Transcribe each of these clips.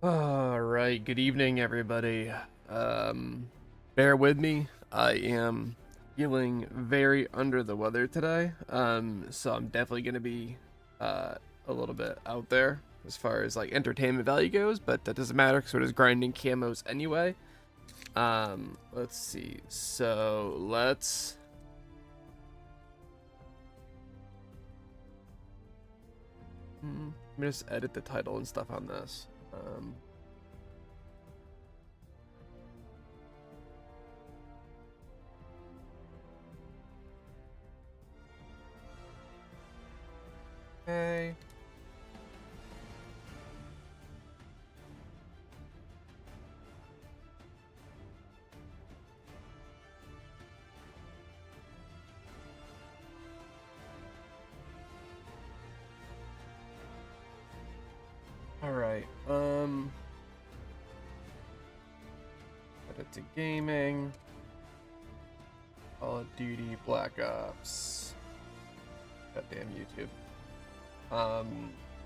All right, good evening, everybody. Bear with me. I am feeling very under the weather today. So I'm definitely gonna be a little bit out there as far as like entertainment value goes, but that doesn't matter because we're just grinding camos anyway. Let's see. So let's. Let me just edit the title and stuff on this. Okay. All right. Edit to gaming. Call of Duty Black Ops. Goddamn YouTube.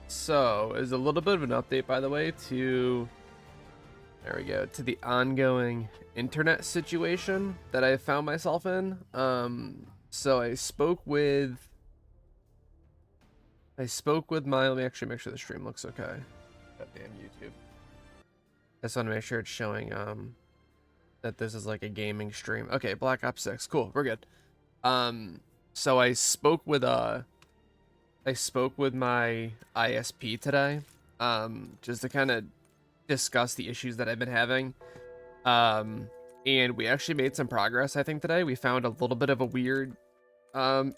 So is a little bit of an update, by the way, to there we go, to the ongoing internet situation that I found myself in. So I spoke with my, let me actually make sure the stream looks okay. Goddamn YouTube. I just want to make sure it's showing that this is like a gaming stream. Okay, Black Ops 6. Cool, we're good. So I spoke with my ISP today, just to kind of discuss the issues that I've been having. And we actually made some progress, I think, today. We found a little bit of a weird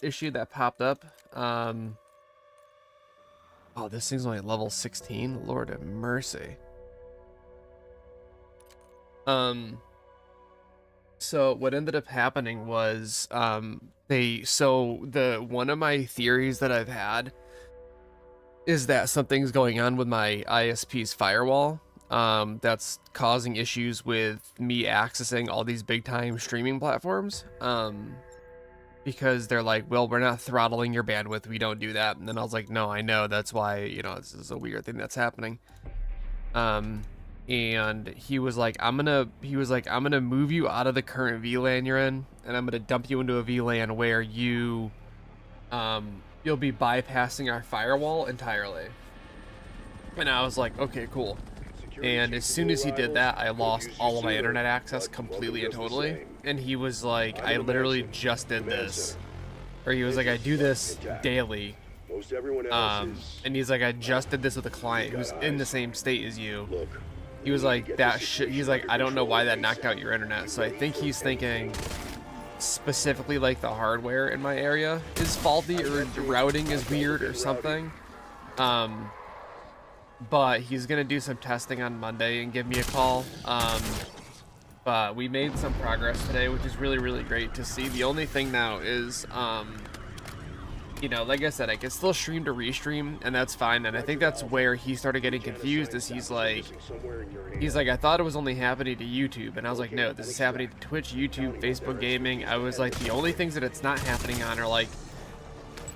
issue that popped up. Oh, this thing's only level 16. Lord have mercy. So what ended up happening was one of my theories that I've had is that something's going on with my ISP's firewall that's causing issues with me accessing all these big time streaming platforms. Because they're like, well, we're not throttling your bandwidth, we don't do that. And then I was like, no, I know, that's why, you know, this is a weird thing that's happening. And he was like, I'm gonna move you out of the current VLAN you're in, and I'm gonna dump you into a VLAN where you'll be bypassing our firewall entirely. And I was like, okay, cool. And as soon as he did that, I lost all of my internet access completely and totally. And he was like, I literally just did this. Or he was like, I do this daily. And he's like, I just did this with a client who's in the same state as you. He was like, he's like, I don't know why that knocked out your internet. So I think he's thinking specifically like the hardware in my area is faulty, or the routing is weird or something. But he's gonna do some testing on Monday and give me a call. But we made some progress today, which is really, really great to see. The only thing now is, you know, like I said, I can still stream to restream, and that's fine. And I think that's where he started getting confused, is he's like, I thought it was only happening to YouTube. And I was like, no, this is happening to Twitch, YouTube, Facebook Gaming. I was like, the only things that it's not happening on are like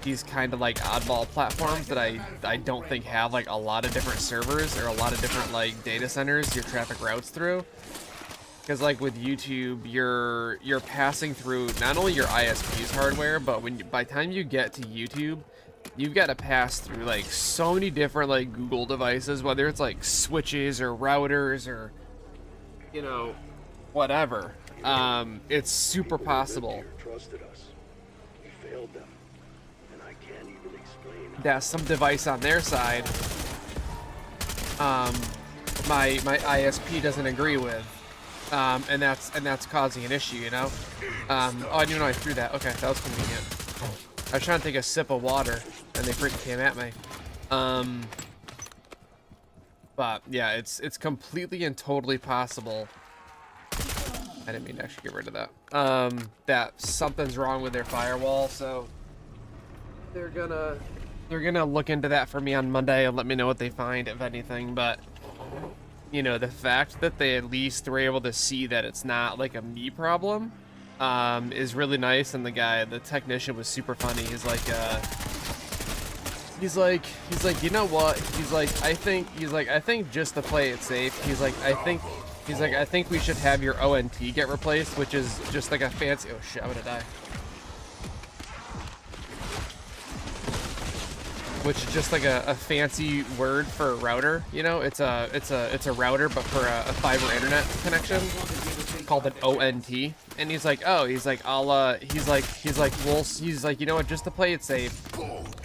these kind of like oddball platforms that I don't think have like a lot of different servers or a lot of different like data centers your traffic routes through. Because like with YouTube, you're passing through not only your ISP's hardware, but by the time you get to YouTube, you've got to pass through like so many different like Google devices, whether it's like switches or routers or, you know, whatever. It's super possible that some device on their side, my ISP doesn't agree with. And that's causing an issue, you know. Oh, I didn't know I threw that. Okay, that was convenient. I was trying to take a sip of water, and they freaking came at me. But yeah, it's completely and totally possible. I didn't mean to actually get rid of that. That something's wrong with their firewall, so they're gonna look into that for me on Monday and let me know what they find, if anything. But you know, the fact that they at least were able to see that it's not like a me problem is really nice. And the technician was super funny. He's like, you know what? I think just to play it safe, I think we should have your ONT get replaced, which is just like a fancy, oh shit, I'm gonna die. Which is just like a fancy word for a router, you know? It's a router, but for a fiber internet connection, called an ONT. And he's like, oh, he's like, you know what, just to play it safe,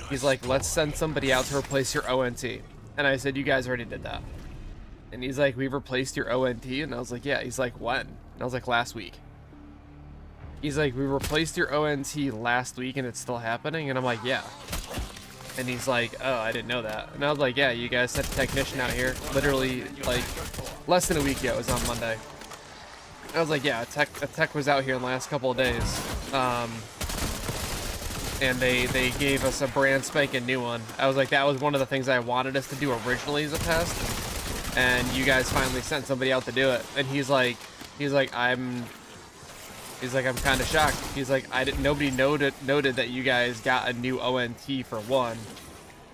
he's like, let's send somebody out to replace your ONT. And I said, you guys already did that. And he's like, we've replaced your ONT? And I was like, yeah. He's like, when? And I was like, last week. He's like, we replaced your ONT last week and it's still happening? And I'm like, yeah. And he's like, oh, I didn't know that. And I was like, yeah, you guys sent a technician out here literally like less than a week ago. It was on Monday. I was like, yeah, a tech was out here in the last couple of days. And they gave us a brand spanking new one. I was like, that was one of the things I wanted us to do originally as a test. And you guys finally sent somebody out to do it. And he's like, I'm kind of shocked. He's like, nobody noted that you guys got a new ONT for one.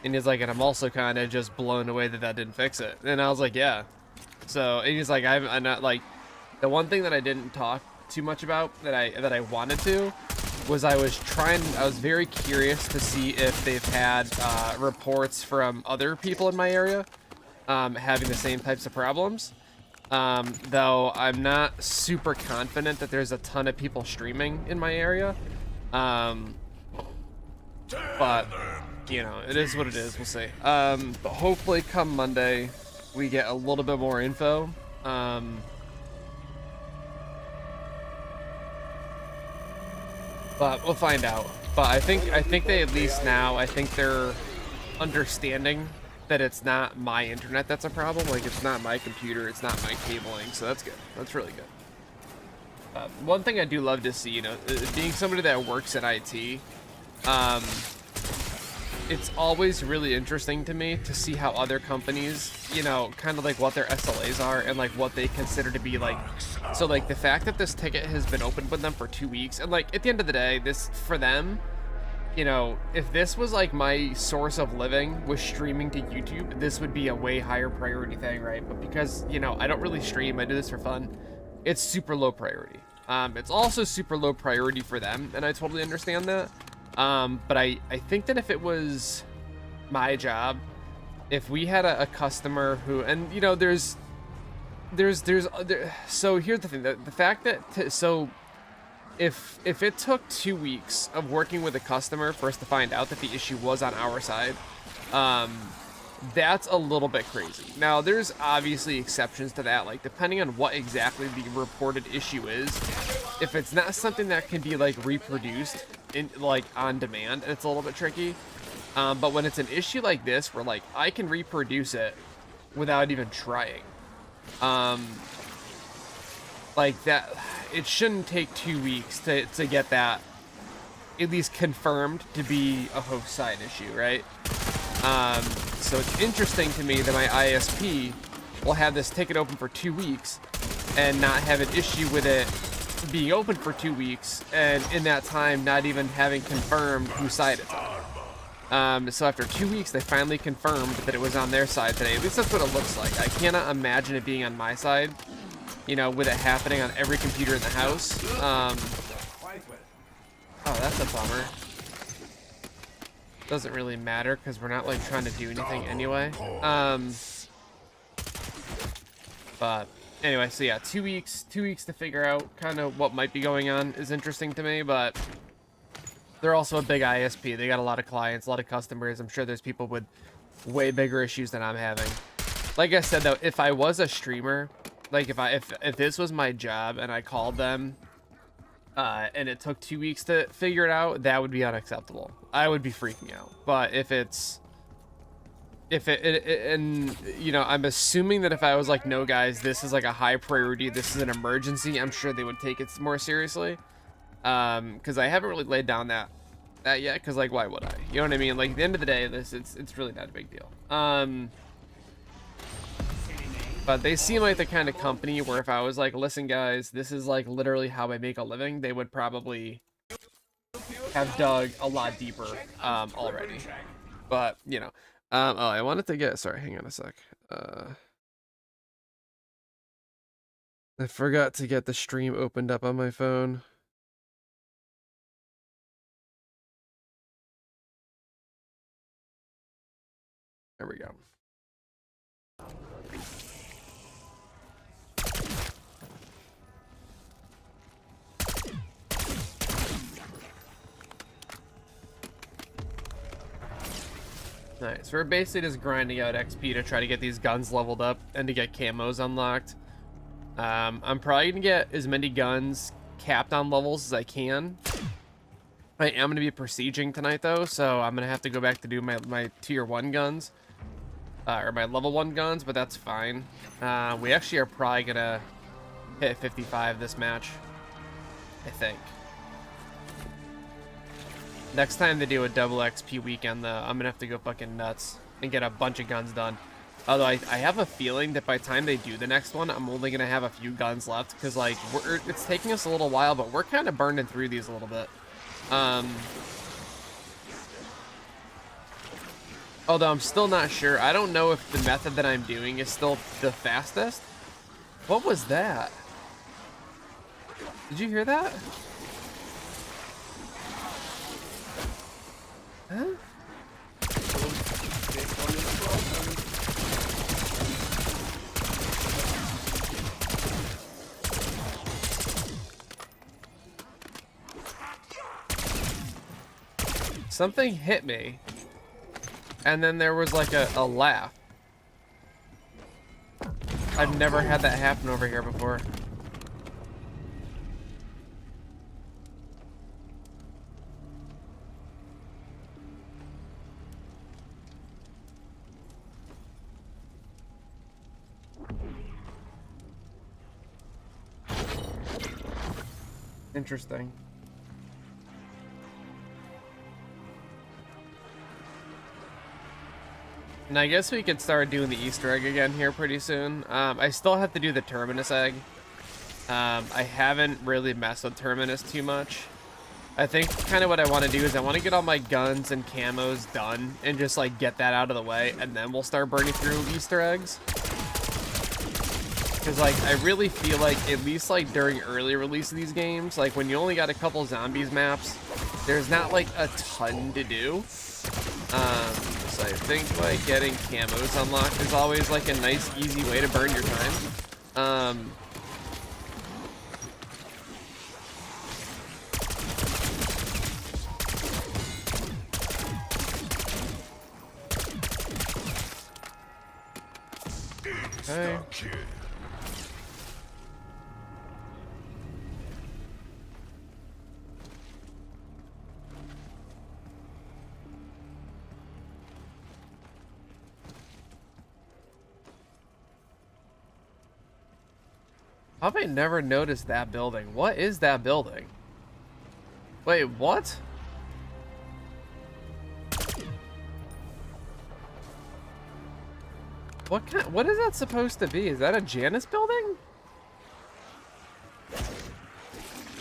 And he's like, and I'm also kind of just blown away that didn't fix it. And I was like, yeah. So, and he's like, I'm not like, the one thing that I didn't talk too much about that I wanted to was I was very curious to see if they've had reports from other people in my area having the same types of problems. Though I'm not super confident that there's a ton of people streaming in my area. But, you know, it is what it is. We'll see. But hopefully come Monday, we get a little bit more info. But we'll find out. But I think they at least now, I think they're understanding that it's not my internet that's a problem. Like, it's not my computer, it's not my cabling, so that's good. That's really good. One thing I do love to see, you know, being somebody that works in IT, it's always really interesting to me to see how other companies, you know, kind of like what their SLAs are and like what they consider to be like. So like the fact that this ticket has been open with them for 2 weeks, and like at the end of the day, this for them, you know, if this was like my source of living was streaming to YouTube, this would be a way higher priority thing, right? But because, you know, I don't really stream, I do this for fun, it's super low priority. It's also super low priority for them, and I totally understand that. But I think that if it was my job, if we had a customer who, and you know, so here's the thing, the fact that, so if it took 2 weeks of working with a customer for us to find out that the issue was on our side, that's a little bit crazy. Now, there's obviously exceptions to that, like depending on what exactly the reported issue is. If it's not something that can be like reproduced in like on demand, it's a little bit tricky. But when it's an issue like this, where like I can reproduce it without even trying, like that, it shouldn't take 2 weeks to get that at least confirmed to be a host side issue, right? So it's interesting to me that my ISP will have this ticket open for 2 weeks and not have an issue with it being open for 2 weeks, and in that time not even having confirmed whose side it's on. So after 2 weeks, they finally confirmed that it was on their side today. At least that's what it looks like. I cannot imagine it being on my side, you know, with it happening on every computer in the house. Oh, that's a bummer. Doesn't really matter because we're not like trying to do anything anyway. But anyway, so yeah, 2 weeks to figure out kind of what might be going on is interesting to me, but they're also a big ISP. They got a lot of clients, a lot of customers. I'm sure there's people with way bigger issues than I'm having. Like I said though, if I was a streamer, like if this was my job and I called them and it took 2 weeks to figure it out, that would be unacceptable. I would be freaking out. But if and you know, I'm assuming that if I was like, no guys, this is like a high priority, this is an emergency, I'm sure they would take it more seriously. Because I haven't really laid down that yet, because like, why would I? You know what I mean? Like at the end of the day, it's really not a big deal. But they seem like the kind of company where if I was like, listen guys, this is like literally how I make a living, they would probably have dug a lot deeper already. But, you know. Oh, I wanted to get, sorry, hang on a sec. I forgot to get the stream opened up on my phone. There we go. Nice. We're basically just grinding out XP to try to get these guns leveled up and to get camos unlocked. I'm probably gonna get as many guns capped on levels as I can. I am gonna be prestiging tonight though, so I'm gonna have to go back to do my tier 1 guns. Or my level 1 guns, but that's fine. We actually are probably gonna hit 55 this match, I think. Next time they do a double XP weekend, though, I'm gonna have to go fucking nuts and get a bunch of guns done. Although I have a feeling that by the time they do the next one, I'm only gonna have a few guns left because like it's taking us a little while, but we're kind of burning through these a little bit. Although I'm still not sure. I don't know if the method that I'm doing is still the fastest. What was that? Did you hear that? Huh? Something hit me. And then there was like a laugh. I've never had that happen over here before. Interesting. And I guess we could start doing the Easter egg again here pretty soon. I still have to do the Terminus egg. I haven't really messed with Terminus too much. I think kind of what I want to do is I want to get all my guns and camos done and just like get that out of the way, and then we'll start burning through Easter eggs. Because like I really feel like at least like during early release of these games, like when you only got a couple zombies maps, there's not like a ton to do. So I think like getting camos unlocked is always like a nice easy way to burn your time. Okay. How have I never noticed that building? What is that building? Wait, what? What is that supposed to be? Is that a Janus building?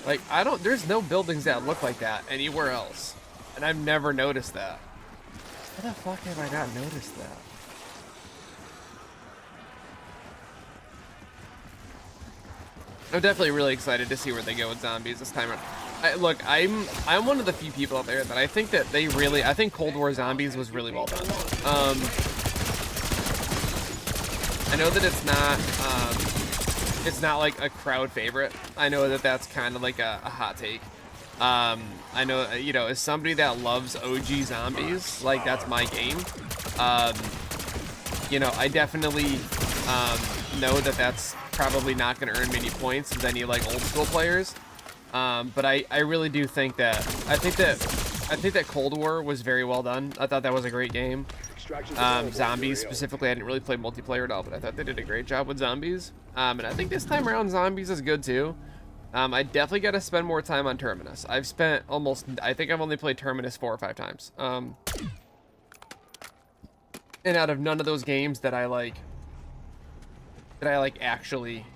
Like, there's no buildings that look like that anywhere else. And I've never noticed that. How the fuck have I not noticed that? I'm definitely really excited to see where they go with zombies this time around. Look, I'm one of the few people out there that I think that I think Cold War Zombies was really well done. I know that it's not like a crowd favorite. I know that that's kind of like a hot take. I know, you know, as somebody that loves OG zombies, like that's my game. You know, I definitely know that that's probably not going to earn many points with any like old school players. But I really do think that I think that Cold War was very well done. I thought that was a great game. Zombies specifically, I didn't really play multiplayer at all, but I thought they did a great job with zombies. And I think this time around zombies is good too. I definitely got to spend more time on Terminus. I think I've only played Terminus 4 or 5 times. And out of none of those games that I actually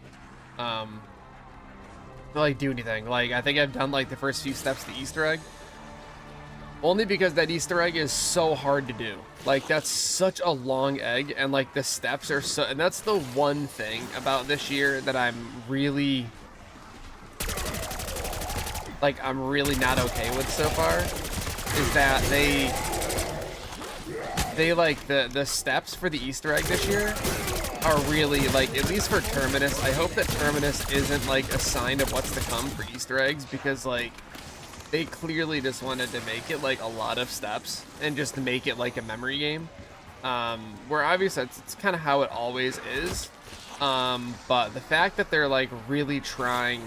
like do anything. Like I think I've done like the first few steps to Easter egg. Only because that Easter egg is so hard to do. Like, that's such a long egg, and like the steps are so, and that's the one thing about this year that I'm really not okay with so far, is that they like the steps for the Easter egg this year are really, like, at least for Terminus, I hope that Terminus isn't like a sign of what's to come for Easter eggs, because like they clearly just wanted to make it like a lot of steps and just to make it like a memory game, where obviously it's kind of how it always is, but the fact that they're like really trying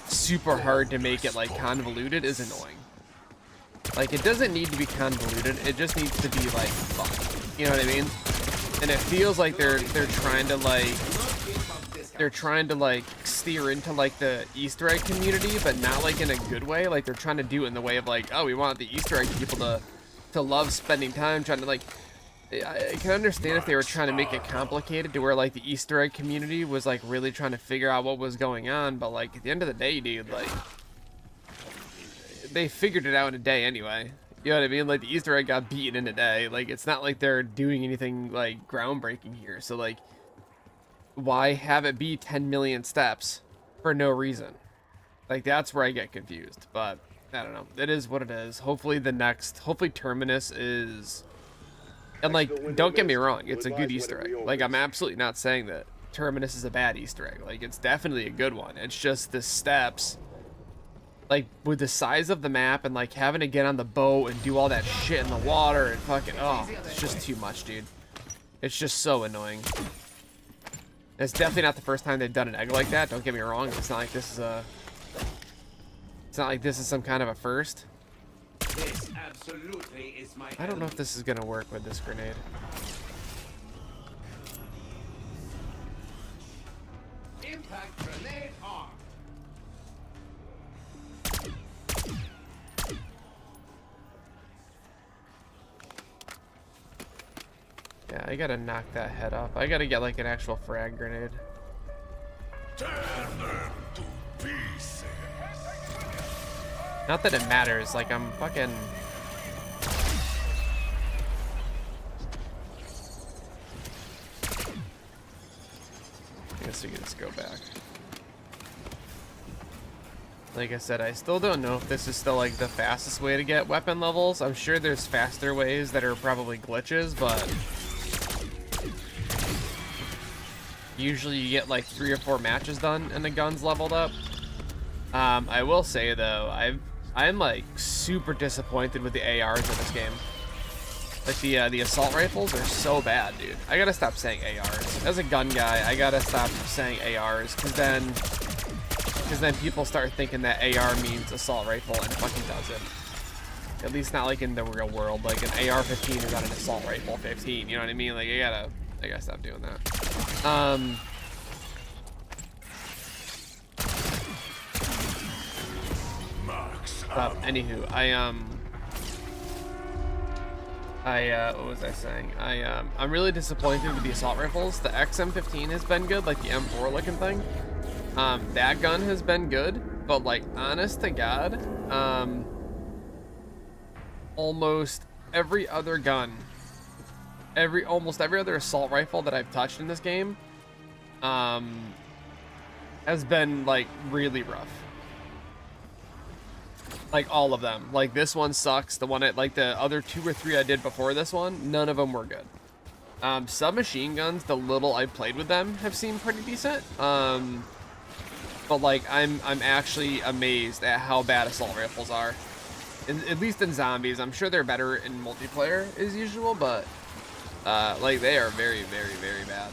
super hard to make it like convoluted is annoying. Like, it doesn't need to be convoluted, it just needs to be like fun, you know what I mean? And it feels like they're trying to like steer into like the Easter egg community, but not like in a good way. Like, they're trying to do it in the way of like, oh, we want the Easter egg people to love spending time trying to, like, I can understand if they were trying to make it complicated to where like the Easter egg community was like really trying to figure out what was going on, but like at the end of the day, dude, like they figured it out in a day anyway. You know what I mean? Like, the Easter egg got beaten in a day. Like, it's not like they're doing anything like groundbreaking here. So like, why have it be 10 million steps for no reason? Like, that's where I get confused. But I don't know. It is what it is. Hopefully Terminus is, and like, don't get me wrong, it's a good Easter egg. Like, I'm absolutely not saying that Terminus is a bad Easter egg. Like, it's definitely a good one. It's just the steps, like, with the size of the map and like having to get on the boat and do all that shit in the water and fucking, oh, it's just too much, dude. It's just so annoying. It's definitely not the first time they've done an egg like that. Don't get me wrong. It's not like this is some kind of a first. This absolutely is my I don't know if this is gonna work with this grenade. impact grenade arm. Yeah, I gotta knock that head off. I gotta get like an actual frag grenade. Tear them to pieces. Not that it matters, like, I'm fucking... I guess we can just go back. Like I said, I still don't know if this is still like the fastest way to get weapon levels. I'm sure there's faster ways that are probably glitches, but usually you get like 3 or 4 matches done and the gun's leveled up. I will say though, I'm like super disappointed with the ARs in this game. Like, the assault rifles are so bad, dude. I gotta stop saying ARs. As a gun guy, I gotta stop saying ARs, because then people start thinking that AR means assault rifle, and it fucking doesn't. At least not like in the real world. Like, an AR-15 is not an assault rifle 15. You know what I mean? Like, I gotta stop doing that. Anywho, what was I saying? I'm really disappointed with the assault rifles. The XM15 has been good, like the M4 looking thing. That gun has been good, but like, honest to God, almost every other gun, almost every other assault rifle that I've touched in this game, has been like really rough. Like, all of them. Like, this one sucks. The one like the other 2 or 3 I did before this one, none of them were good. Submachine guns, the little I played with them, have seemed pretty decent. But like, I'm actually amazed at how bad assault rifles are. At least in zombies. I'm sure they're better in multiplayer as usual, but like, they are very, very, very bad.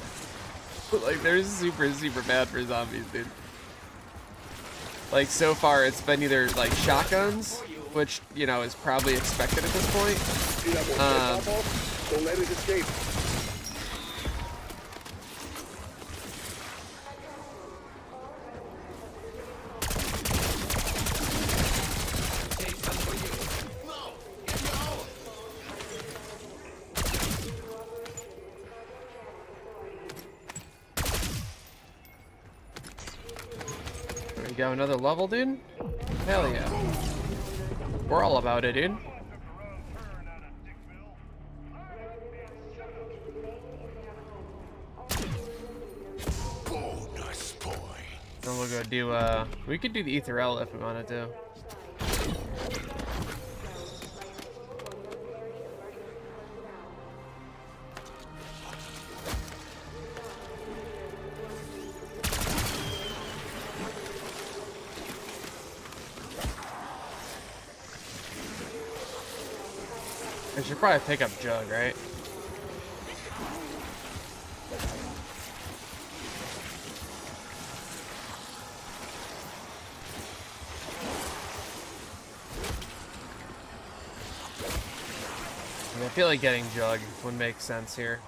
Like, they're super, super bad for zombies, dude. Like, so far, it's been either, like, shotguns, which, you know, is probably expected at this point. Don't let it escape. Go another level, dude? Hell yeah. We're all about it, dude. Then we'll go do, we could do the Etherel if we wanted to. I should probably pick up Jug, right? I feel like getting Jug would make sense here.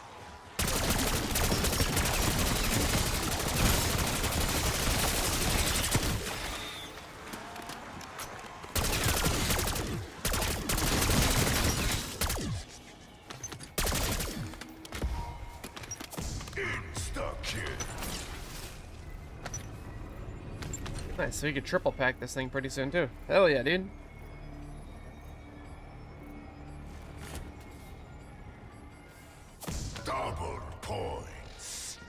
Nice, so we could triple pack this thing pretty soon too. Hell yeah, dude. Double points.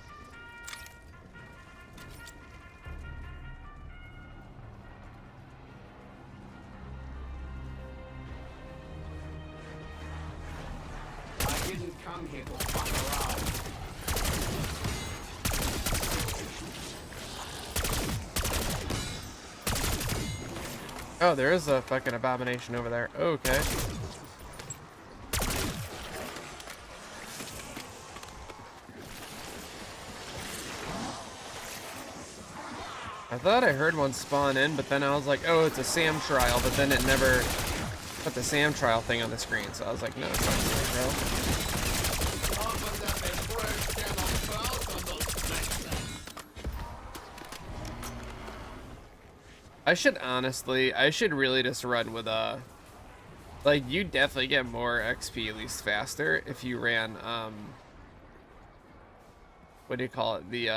I didn't come here to fuck around. Oh, there is a fucking abomination over there. Okay. I thought I heard one spawn in, but then I was like, oh, it's a SAM trial, but then it never put the SAM trial thing on the screen, so I was like, no, it's not a SAM trial. Open up a fresh can of clouds on those snakes. I should really just run with like, you definitely get more XP at least faster if you ran, what do you call it, the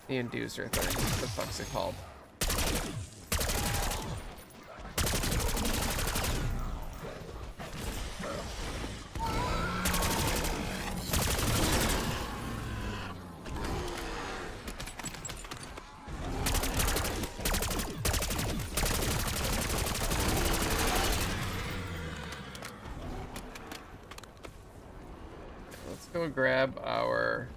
inducer thing. What the fuck's it called? Let's go grab our...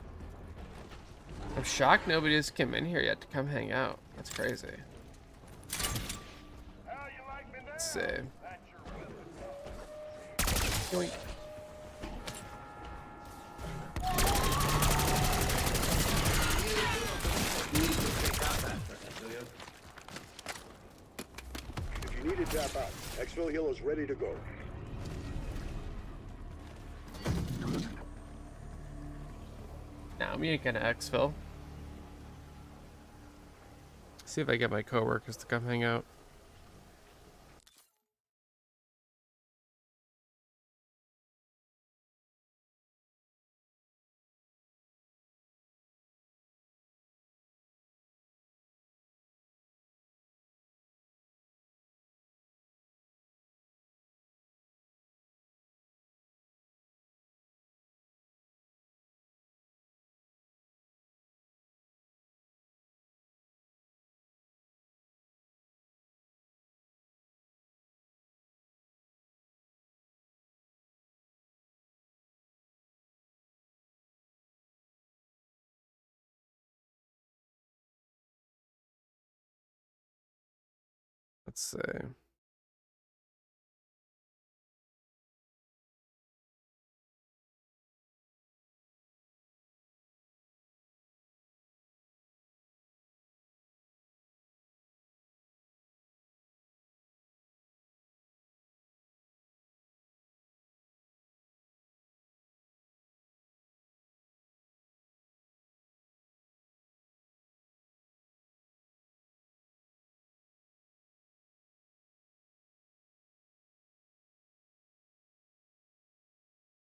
I'm shocked nobody's come in here yet to come hang out. That's crazy. Let's see. Yoink. If you need to tap out, Exfil Hill is ready to go. Now me ain't gonna exfil. See if I get my coworkers to come hang out. Let's see.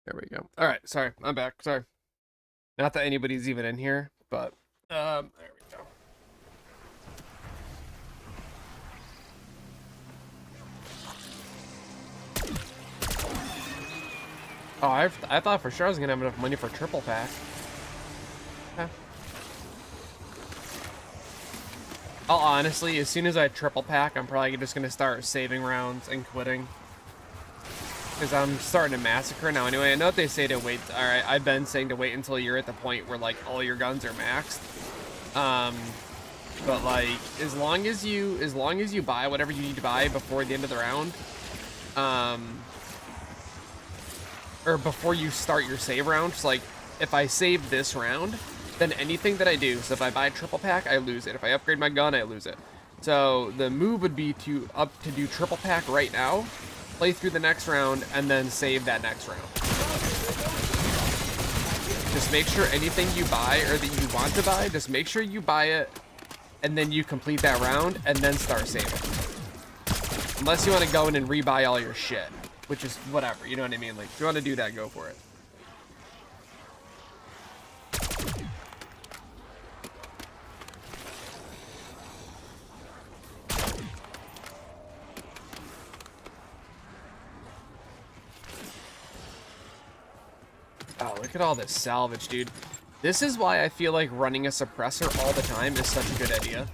There we go. All right, sorry, I'm back. Sorry. Not that anybody's even in here, but there we go. Oh, I thought for sure I was gonna have enough money for triple pack. Huh. I'll honestly, as soon as I triple pack, I'm probably just gonna start saving rounds and quitting. Because I'm starting to massacre now anyway. I know what they say to wait. Alright, I've been saying to wait until you're at the point where, like, all your guns are maxed. But, like, as long as you buy whatever you need to buy before the end of the round, or before you start your save round, so, like, if I save this round, then anything that I do, so if I buy a triple pack, I lose it. If I upgrade my gun, I lose it. So the move would be to do triple pack right now, play through the next round, and then save that next round. Just make sure anything you buy or that you want to buy, just make sure you buy it, and then you complete that round, and then start saving. Unless you want to go in and rebuy all your shit, which is whatever, you know what I mean? Like, if you want to do that, go for it. Oh, look at all this salvage, dude. This is why I feel like running a suppressor all the time is such a good idea.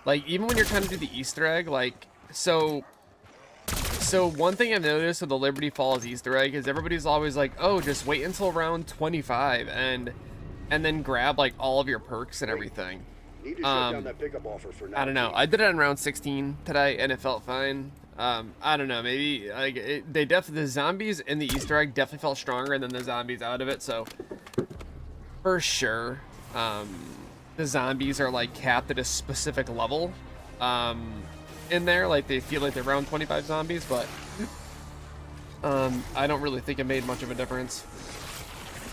Like, even when you're trying to do the Easter egg, like, so one thing I've noticed with the Liberty Falls Easter egg is everybody's always like, oh, just wait until round 25 and then grab, like, all of your perks and everything. Need to shut down that pickup offer for now. I don't know. I did it on round 16 today, and it felt fine. I don't know. Maybe like the zombies in the Easter egg definitely felt stronger than the zombies out of it. So for sure, the zombies are like capped at a specific level in there. Like they feel like they're around 25 zombies, but I don't really think it made much of a difference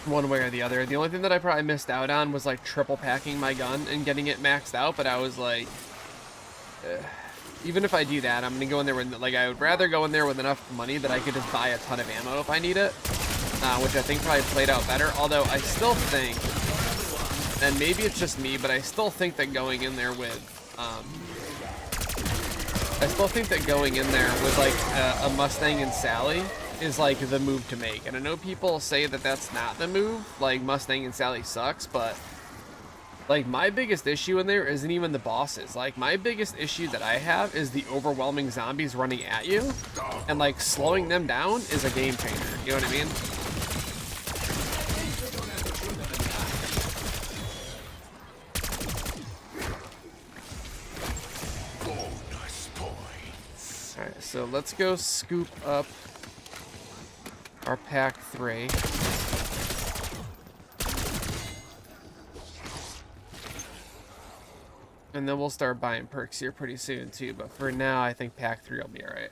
one way or the other. The only thing that I probably missed out on was like triple packing my gun and getting it maxed out, but I was like, even if I do that, I'm gonna go in there with, like, I would rather go in there with enough money that I could just buy a ton of ammo if I need it, which I think probably played out better. Although I still think, and maybe it's just me, but I still think that going in there with like a Mustang and Sally is like the move to make. And I know people say that that's not the move, like Mustang and Sally sucks, but like my biggest issue in there isn't even the bosses. Like my biggest issue that I have is the overwhelming zombies running at you, and like slowing them down is a game changer. You know what I mean? Alright, so let's go scoop up our pack 3. And then we'll start buying perks here pretty soon too, but for now I think pack 3 will be alright.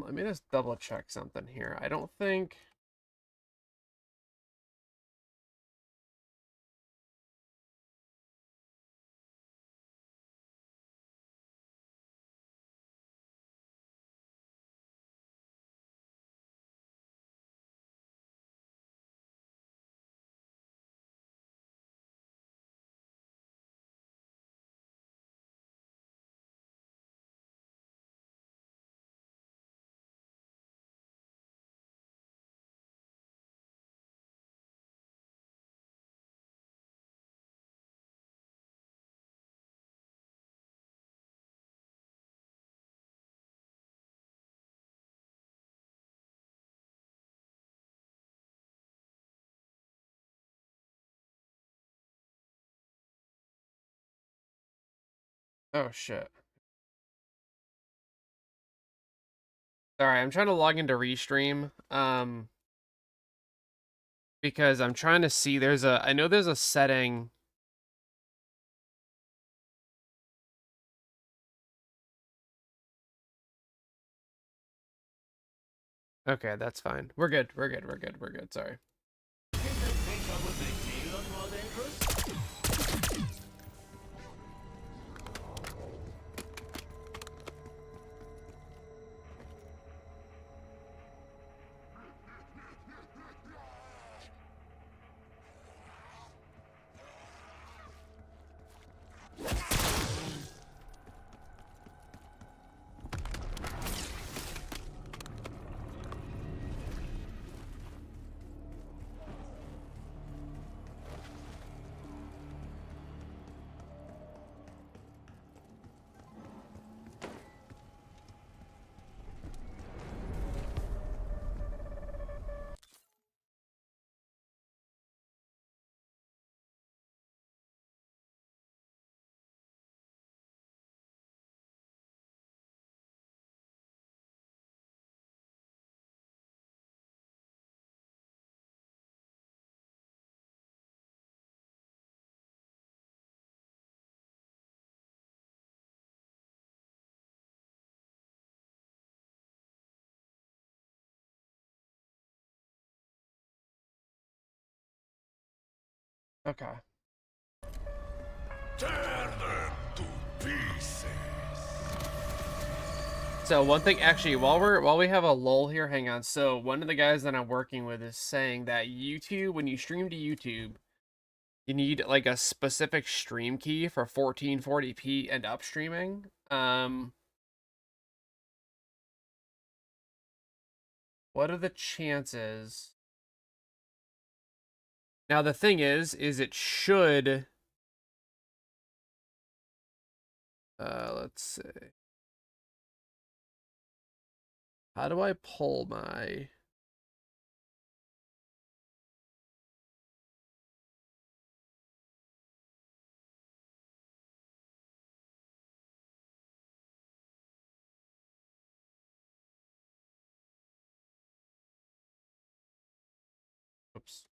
Let me just double check something here. I don't think... Oh, shit. Sorry, I'm trying to log into Restream, because I'm trying to see, I know there's a setting. Okay, that's fine. We're good, sorry. Okay. Tear them to pieces. So one thing, actually, while we have a lull here, hang on. So one of the guys that I'm working with is saying that YouTube, when you stream to YouTube, you need like a specific stream key for 1440p and upstreaming. What are the chances? Now the thing is it should. Let's see. How do I pull my? Oops.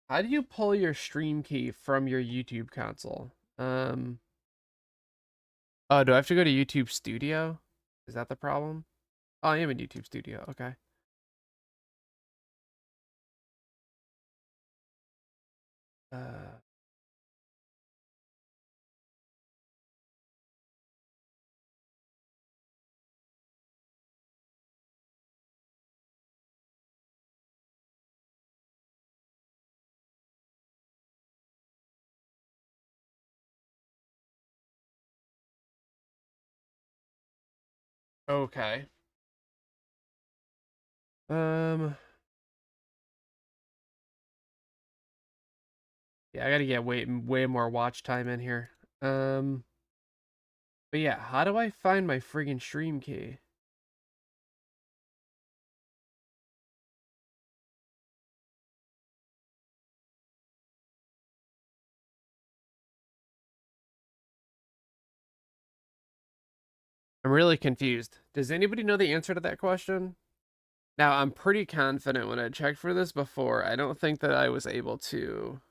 How do you pull your stream key from your YouTube console? Oh, do I have to go to YouTube Studio? Is that the problem? Oh, I am in YouTube Studio. Okay. Okay. Yeah, I gotta get way more watch time in here. But yeah, how do I find my friggin' stream key? I'm really confused. Does anybody know the answer to that question? Now, I'm pretty confident when I checked for this before, I don't think that I was able to.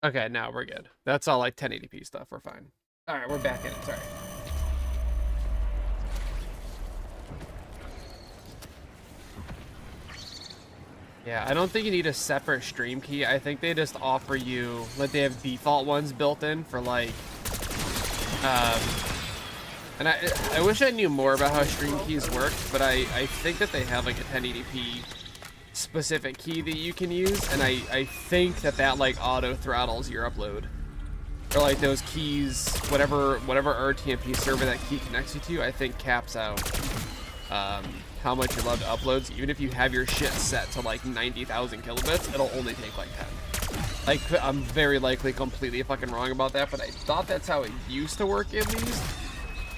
Okay, now we're good. That's all like 1080p stuff. We're fine. All right, we're back in it. Sorry. Yeah, I don't think you need a separate stream key. I think they just offer you, like, they have default ones built in for like, and I wish I knew more about how stream keys work, but I think that they have like a 1080p specific key that you can use, and I think that like auto throttles your upload, or like those keys, whatever RTMP server that key connects you to, I think caps out how much you're allowed to upload. Even if you have your shit set to like 90,000 kilobits, it'll only take like 10. Like, I'm very likely completely fucking wrong about that, but I thought that's how it used to work at least.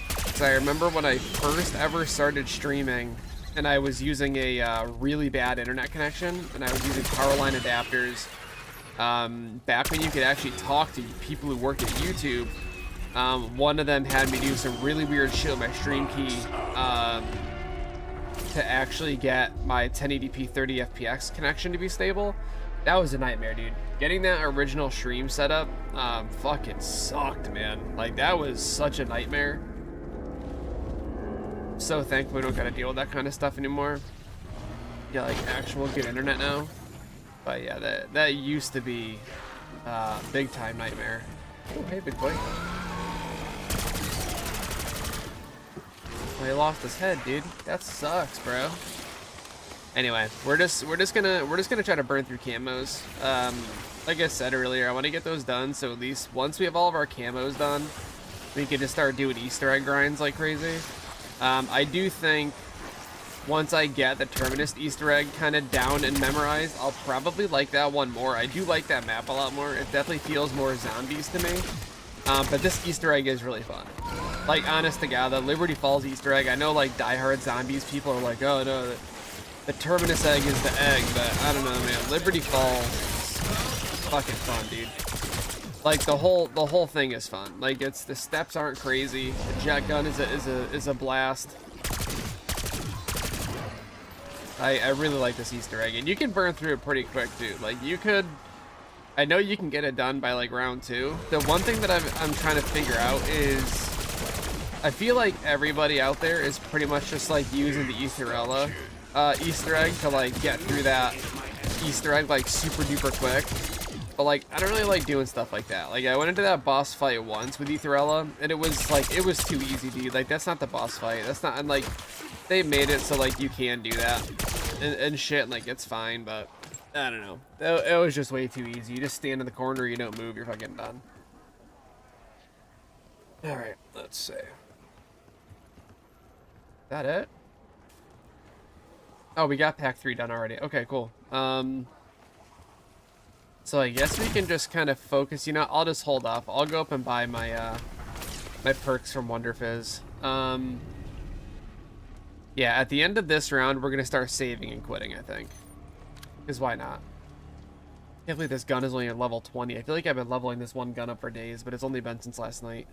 Because I remember when I first ever started streaming, and I was using a really bad internet connection, and I was using power line adapters. Back when you could actually talk to people who worked at YouTube, one of them had me do some really weird shit with my stream key to actually get my 1080p 30 fps connection to be stable. That was a nightmare, dude. Getting that original stream set up fucking sucked, man. Like, that was such a nightmare. So thankful we don't gotta deal with that kind of stuff anymore. Yeah, like actual good internet now. But yeah, that used to be big time nightmare. Oh, hey, big boy. Oh, he lost his head, dude. That sucks, bro. Anyway, we're just gonna try to burn through camos. Like I said earlier, I want to get those done, so at least once we have all of our camos done, we can just start doing Easter egg grinds like crazy. I do think once I get the Terminus Easter egg kind of down and memorized, I'll probably like that one more. I do like that map a lot more. It definitely feels more zombies to me. But this Easter egg is really fun. Like, honest to God, the Liberty Falls Easter egg, I know like diehard zombies people are like, oh no, the Terminus egg is the egg, but I don't know, man. Liberty Falls is fucking fun, dude. Like, the whole thing is fun. Like, it's, the steps aren't crazy. The jet gun is a blast. I really like this Easter egg, and you can burn through it pretty quick, dude. Like, you could I know you can get it done by like round 2. The one thing that I'm trying to figure out is I feel like everybody out there is pretty much just like using the Easter egg to like get through that Easter egg like super duper quick. But like I don't really like doing stuff like that. Like I went into that boss fight once with Etherella and it was like it was too easy, dude. Like that's not the boss fight. That's not, and like they made it so like you can do that and shit, and like it's fine, but I don't know. It was just way too easy. You just stand in the corner, you don't move, you're fucking done. All right, let's see. Is that it? Oh, we got pack 3 done already. Okay, cool. So I guess we can just kind of focus. You know, I'll just hold off. I'll go up and buy my my perks from Wonder Fizz. Yeah, at the end of this round, we're gonna start saving and quitting, I think. Because why not? I can't believe this gun is only at level 20. I feel like I've been leveling this one gun up for days, but it's only been since last night.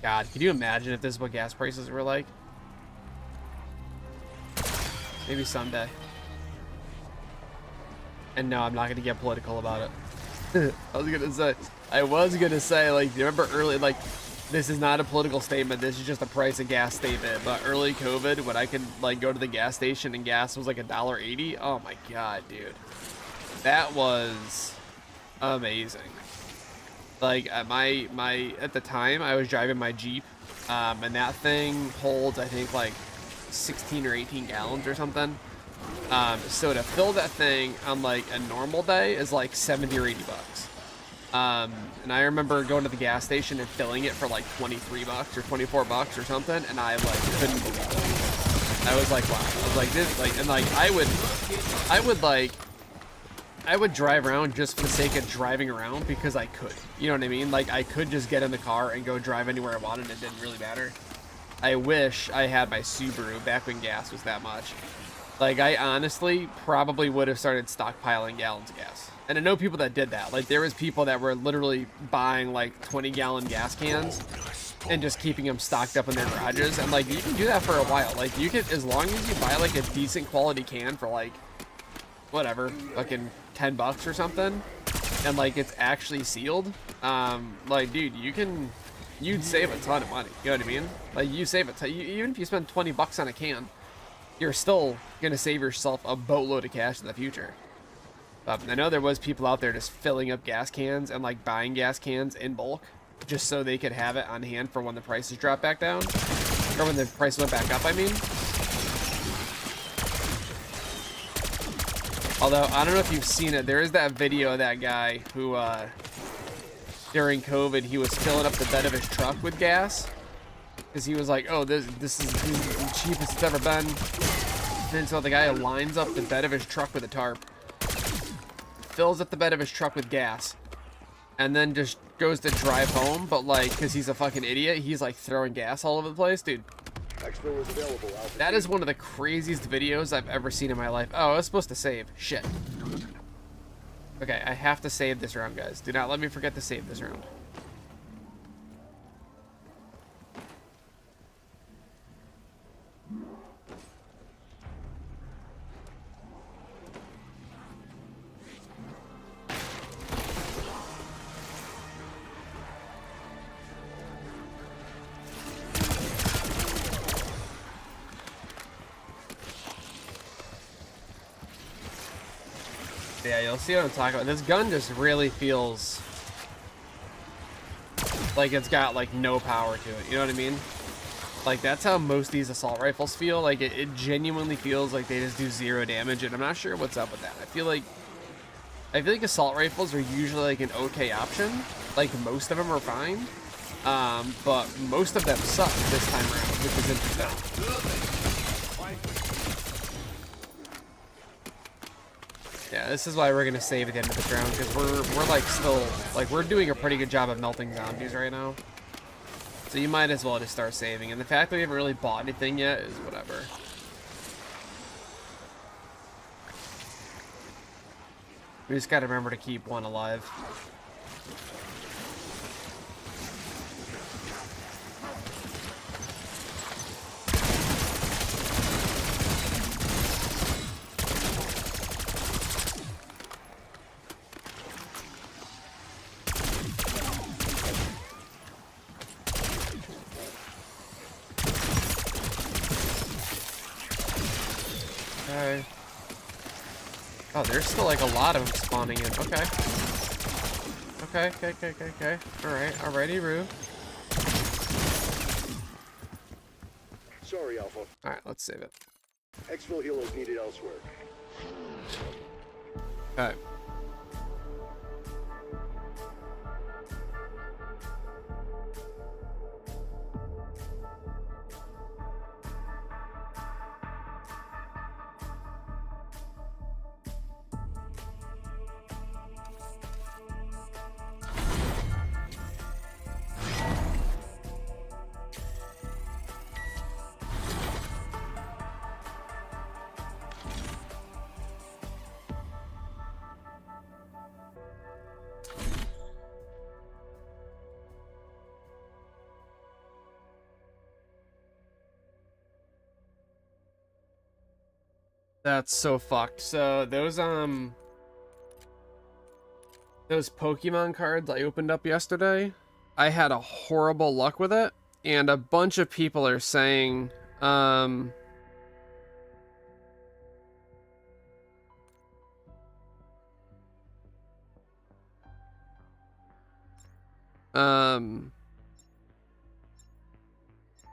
God, could you imagine if this is what gas prices were like? Maybe someday. And no, I'm not gonna get political about it. I was gonna say, like, you remember early, like, this is not a political statement, this is just a price of gas statement, but early COVID, when I could, like, go to the gas station and gas was like $1.80, oh my god, dude. That was amazing. Like, at at the time, I was driving my Jeep, and that thing holds, I think, like, 16 or 18 gallons or something. So to fill that thing on like a normal day is like 70 or 80 bucks. And I remember going to the gas station and filling it for like 23 bucks or 24 bucks or something, and I like couldn't believe it. I was like, wow. I was like, this, like, and like I would drive around just for the sake of driving around because I could. You know what I mean? Like I could just get in the car and go drive anywhere I wanted. It didn't really matter. I wish I had my Subaru back when gas was that much. Like, I honestly probably would have started stockpiling gallons of gas. And I know people that did that. Like, there was people that were literally buying, like, 20-gallon gas cans and just keeping them stocked up in their garages. And, like, you can do that for a while. Like, you can, as long as you buy, like, a decent quality can for, like, whatever, fucking 10 bucks or something, and, like, it's actually sealed, like, dude, you'd save a ton of money. You know what I mean? Like, you save a ton. Even if you spend 20 bucks on a can, you're still gonna save yourself a boatload of cash in the future. I know there was people out there just filling up gas cans and like buying gas cans in bulk just so they could have it on hand for when the prices drop back down, or when the price went back up, I mean. Although I don't know if you've seen it, there is that video of that guy who during COVID he was filling up the bed of his truck with gas. Because he was like, oh, this is the cheapest it's ever been. And so the guy lines up the bed of his truck with a tarp, fills up the bed of his truck with gas, and then just goes to drive home. But like, because he's a fucking idiot, he's like throwing gas all over the place, dude. Expo is available. That is one of the craziest videos I've ever seen in my life. Oh, I was supposed to save. Shit. Okay, I have to save this round, guys. Do not let me forget to save this round. Yeah, you'll see what I'm talking about. This gun just really feels like it's got like no power to it. You know what I mean? Like that's how most of these assault rifles feel. Like it genuinely feels like they just do 0 damage, and I'm not sure what's up with that. I feel like assault rifles are usually like an okay option. Like most of them are fine, but most of them suck this time around, which is interesting. Yeah, this is why we're gonna save at the end of this round, because we're like still like we're doing a pretty good job of melting zombies right now. So you might as well just start saving. And the fact that we haven't really bought anything yet is whatever. We just gotta remember to keep one alive. Oh, there's still like a lot of them spawning in. Okay. Okay. Alright, alrighty, Roo. Sorry, Alpha. Alright, let's save it. Exfil helos needed elsewhere. Alright. That's so fucked. So those Pokemon cards I opened up yesterday, I had a horrible luck with it, and a bunch of people are saying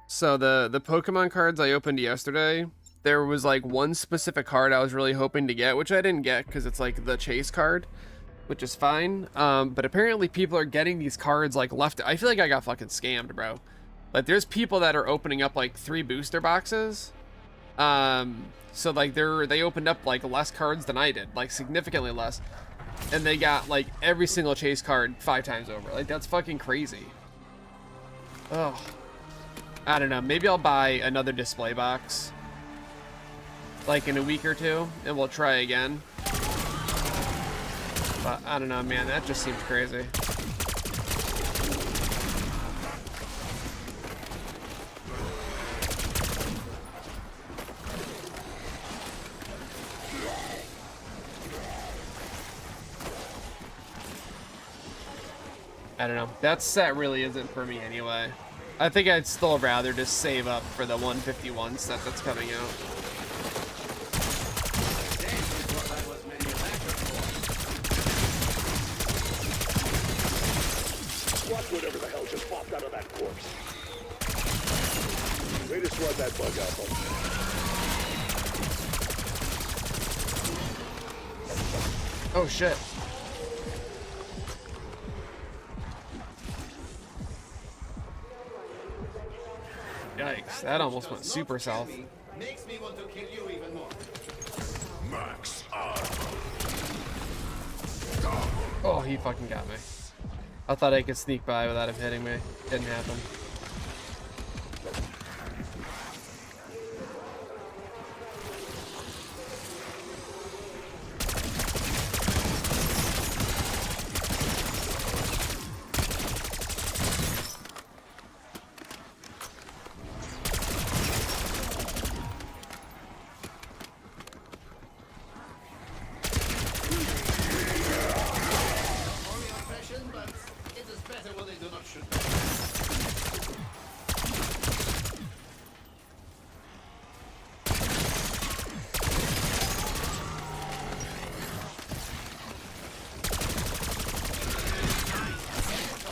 so the Pokemon cards I opened yesterday, there was like one specific card I was really hoping to get, which I didn't get because it's like the chase card, which is fine. But apparently people are getting these cards like left. I feel like I got fucking scammed, bro. Like there's people that are opening up like 3 booster boxes. So like they opened up like less cards than I did, like significantly less. And they got like every single chase card 5 times over. Like that's fucking crazy. Oh, I don't know. Maybe I'll buy another display box like in a week or 2 and we'll try again. But I don't know, man, that just seems crazy. I don't know. That set really isn't for me anyway. I think I'd still rather just save up for the 151 set that's coming out. Watch whatever the hell just popped out of that corpse. Way to swat that bug, Alpha. Oh shit. Yikes, that almost went super south. Makes me want to kill you even more. Max armor. Oh, he fucking got me. I thought I could sneak by without him hitting me. Didn't happen.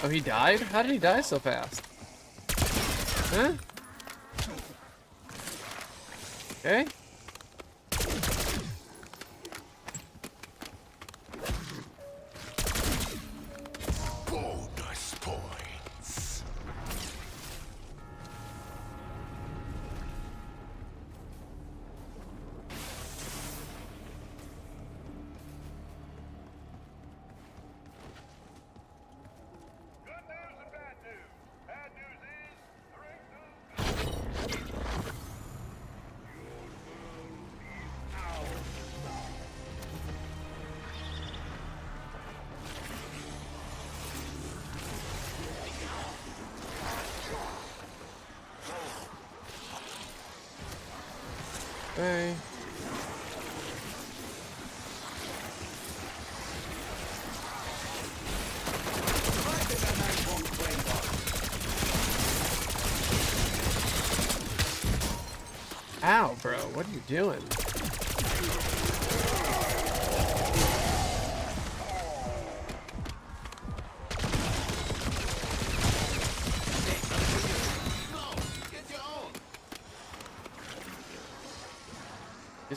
Oh, he died? How did he die so fast? Huh? Okay. Bonus points. Hey. Ow, bro, what are you doing?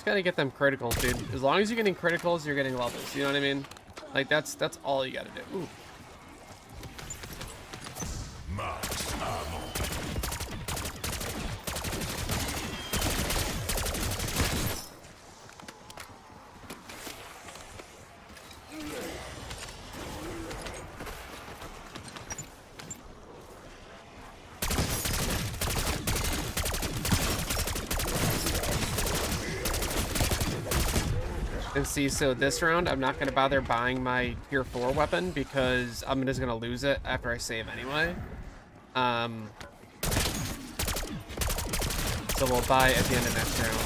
gotta get them criticals, dude. As long as you're getting criticals, you're getting levels. You know what I mean? Like, that's all you gotta do. Ooh. Max ammo. And see, so this round, I'm not going to bother buying my tier 4 weapon because I'm just going to lose it after I save anyway. So we'll buy at the end of next round.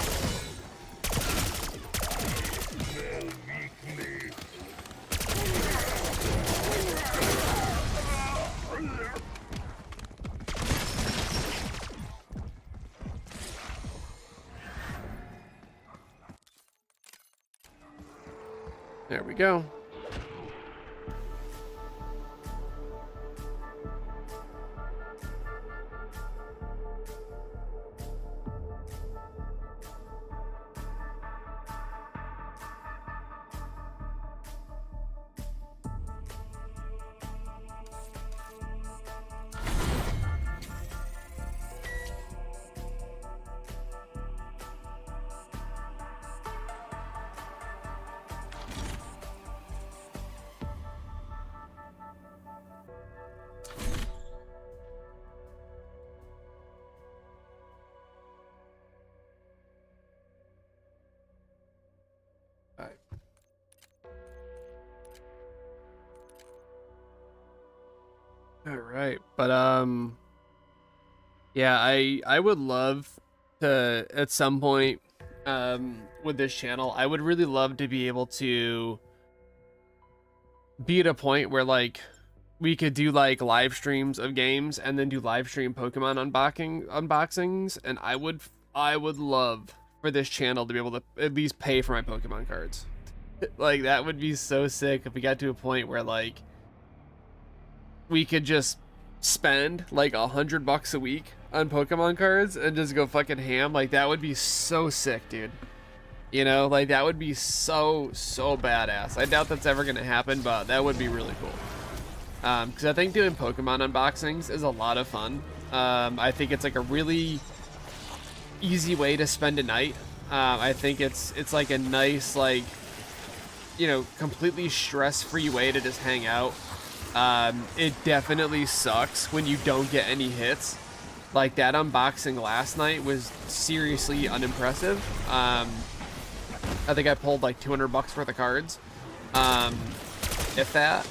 There we go. All right, but yeah, I would love to at some point with this channel, I would really love to be able to be at a point where like we could do like live streams of games and then do live stream Pokemon unboxings, and I would love for this channel to be able to at least pay for my Pokemon cards. Like, that would be so sick if we got to a point where like we could just spend like $100 a week on Pokemon cards and just go fucking ham. Like, that would be so sick, dude. You know, like, that would be so badass. I doubt that's ever gonna happen, but that would be really cool. Because I think doing Pokemon unboxings is a lot of fun. I think it's like a really easy way to spend a night. I think it's like a nice, like, you know, completely stress-free way to just hang out. It definitely sucks when you don't get any hits. Like, that unboxing last night was seriously unimpressive. I think I pulled like $200 worth of cards. If that.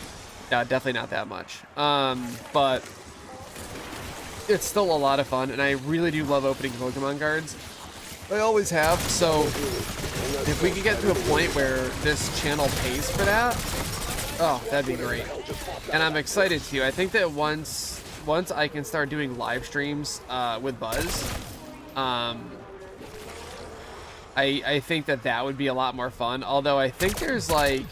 No, definitely not that much. But it's still a lot of fun, and I really do love opening Pokemon cards. I always have, so if we could get to a point where this channel pays for that, oh, that'd be great. And I'm excited too. I think that once I can start doing live streams with Buzz, I think that would be a lot more fun. Although I think there's like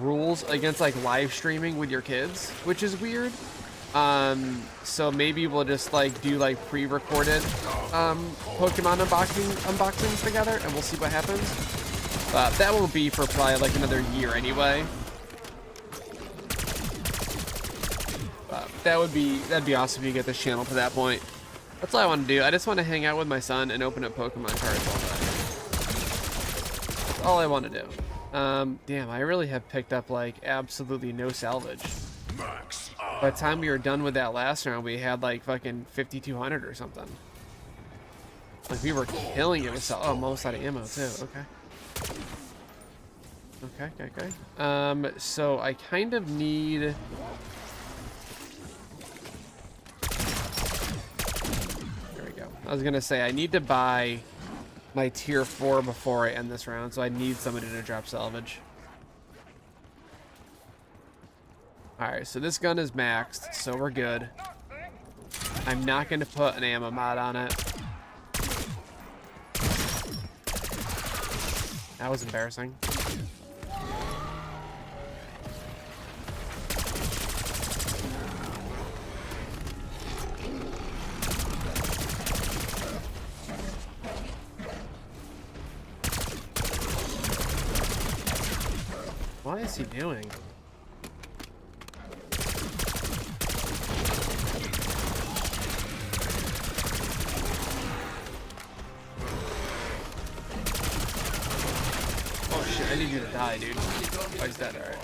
rules against like live streaming with your kids, which is weird. So maybe we'll just like do like pre-recorded Pokemon unboxings together, and we'll see what happens. But that won't be for probably like another year anyway. But that'd be awesome if you get this channel to that point. That's all I want to do. I just want to hang out with my son and open up Pokemon cards all day. That's all I want to do. Damn, I really have picked up like absolutely no salvage. Max By the time we were done with that last round, we had like fucking 5,200 or something. Like, we were killing it with I'm almost out of ammo too. Okay. So I kind of need. There we go. I was gonna say I need to buy my tier 4 before I end this round, so I need somebody to drop salvage. Alright, so this gun is maxed, so we're good. I'm not going to put an ammo mod on it. That was embarrassing. What is he doing? Oh shit, I need you to die, dude. Oh, he's dead, alright.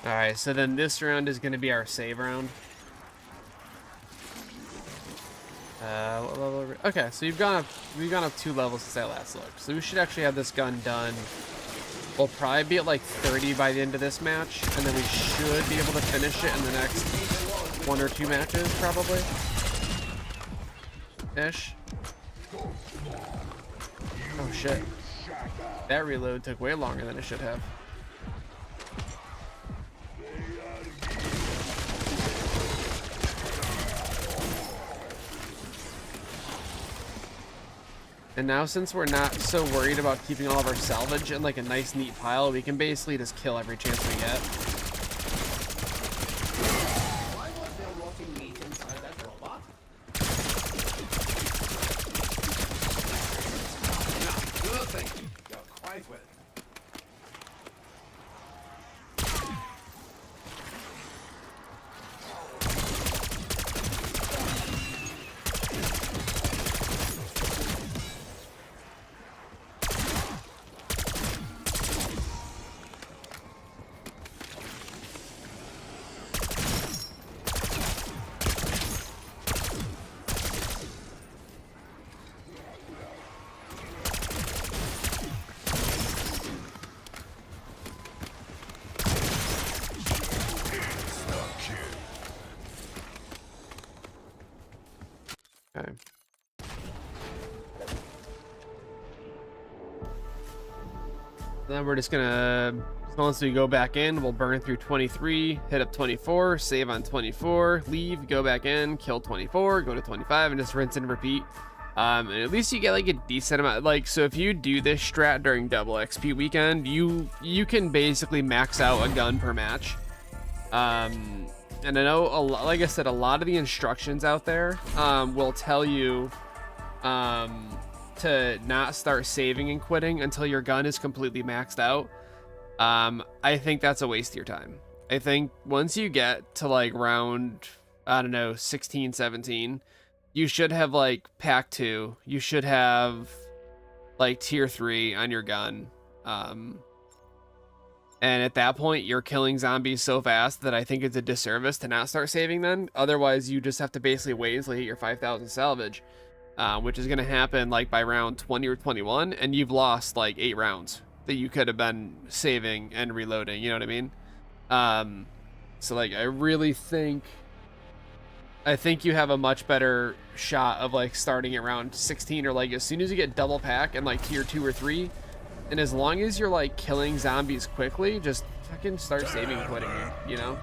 Alright, so then this round is going to be our save round. What level are we? Okay, so we've gone up 2 levels since I last looked. So we should actually have this gun done. We'll probably be at like 30 by the end of this match, and then we should be able to finish it in the next 1 or 2 matches, probably. Ish. Oh shit. That reload took way longer than it should have. And now, since we're not so worried about keeping all of our salvage in like a nice neat pile, we can basically just kill every chance we get. Why was there rotting meat inside that robot? No, good thing. You're quite well. Okay. Then we're just gonna, once we go back in, we'll burn through 23, hit up 24, save on 24, leave, go back in, kill 24, go to 25, and just rinse and repeat. And at least you get like a decent amount. Like, so if you do this strat during double XP weekend, you can basically max out a gun per match. And I know, like I said, a lot of the instructions out there will tell you to not start saving and quitting until your gun is completely maxed out. I think that's a waste of your time. I think once you get to like round, I don't know, 16, 17, you should have like pack 2. You should have like tier 3 on your gun. And at that point, you're killing zombies so fast that I think it's a disservice to not start saving then. Otherwise, you just have to basically wait until you hit your 5,000 salvage, which is going to happen like by round 20 or 21, and you've lost like 8 rounds that you could have been saving and reloading, you know what I mean? So like, I really think you have a much better shot of like starting at round 16, or like as soon as you get double pack and like tier 2 or 3, and as long as you're like killing zombies quickly, just fucking start saving and quitting, you know?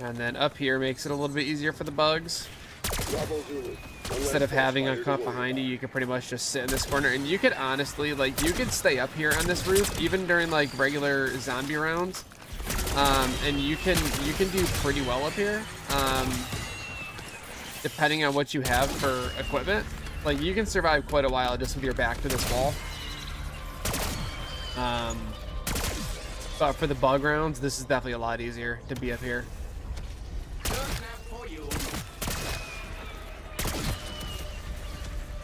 And then up here makes it a little bit easier for the bugs. Instead of having a cup behind you, you can pretty much just sit in this corner, and you could honestly, like, you could stay up here on this roof even during like regular zombie rounds, and you can do pretty well up here, depending on what you have for equipment. Like, you can survive quite a while just with your back to this wall. But for the bug rounds, this is definitely a lot easier to be up here.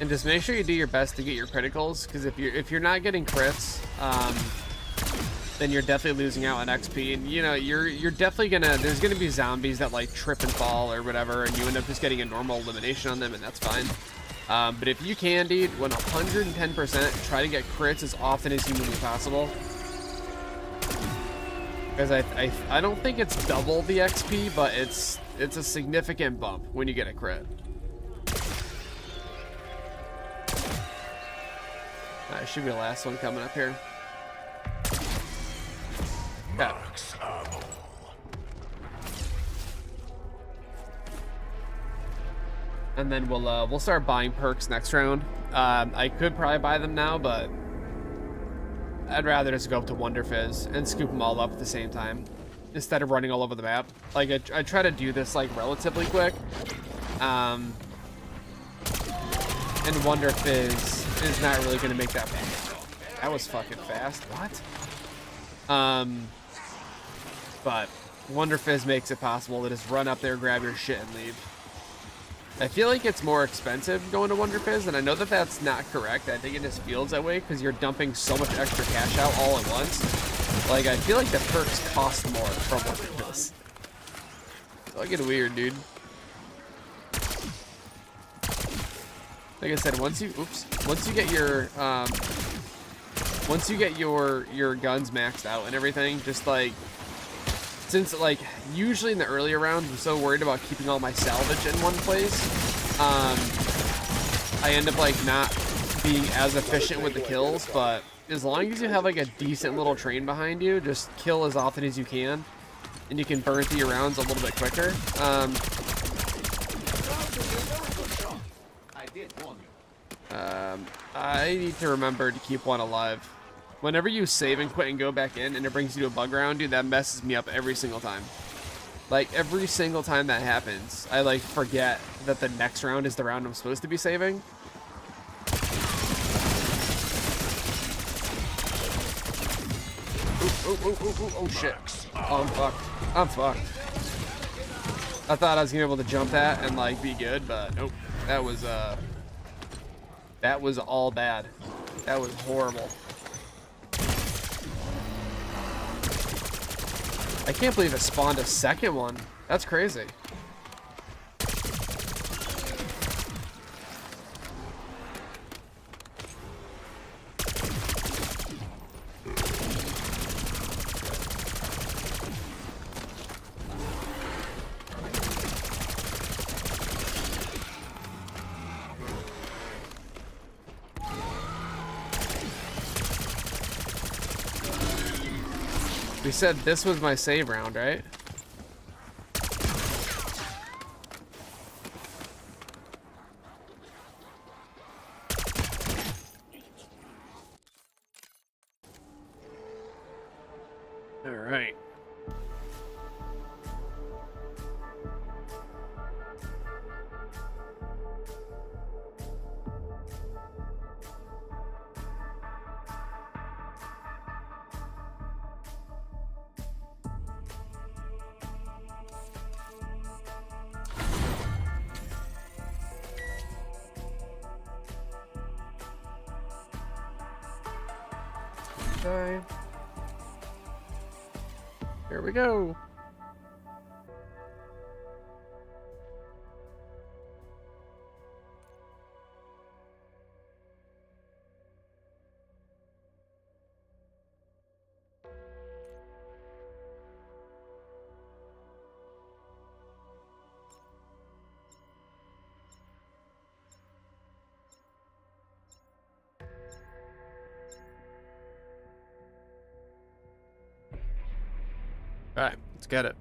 And just make sure you do your best to get your criticals, because if you're not getting crits, then you're definitely losing out on XP. And you know, you're definitely there's gonna be zombies that like trip and fall or whatever, and you end up just getting a normal elimination on them, and that's fine. But if you can, dude, when 110%, try to get crits as often as humanly possible. Because I don't think it's double the XP, but it's a significant bump when you get a crit. Should be the last one coming up here. Yeah. And then we'll start buying perks next round. I could probably buy them now, but I'd rather just go up to Wonder Fizz and scoop them all up at the same time instead of running all over the map. Like, I try to do this like relatively quick. and Wonder Fizz is not really going to make that bad. That was fucking fast. What? But Wonder Fizz makes it possible to just run up there, grab your shit, and leave. I feel like it's more expensive going to Wonder Fizz, and I know that that's not correct. I think it just feels that way because you're dumping so much extra cash out all at once. Like, I feel like the perks cost more from Wonder Fizz. It's fucking weird, dude. Like I said, once you get your your guns maxed out and everything, just like, since like usually in the earlier rounds I'm so worried about keeping all my salvage in one place, I end up like not being as efficient with the kills. But as long as you have like a decent little train behind you, just kill as often as you can, and you can burn through your rounds a little bit quicker. I need to remember to keep one alive. Whenever you save and quit and go back in and it brings you to a bug round, dude, that messes me up every single time. Like, every single time that happens, I, like, forget that the next round is the round I'm supposed to be saving. Oh, shit. Oh, I'm fucked. I'm fucked. I thought I was gonna be able to jump that and, like, be good, but nope. That was all bad. That was horrible. I can't believe it spawned a second one. That's crazy. We said this was my save round, right? All right. Okay. Here we go. All right, let's get it.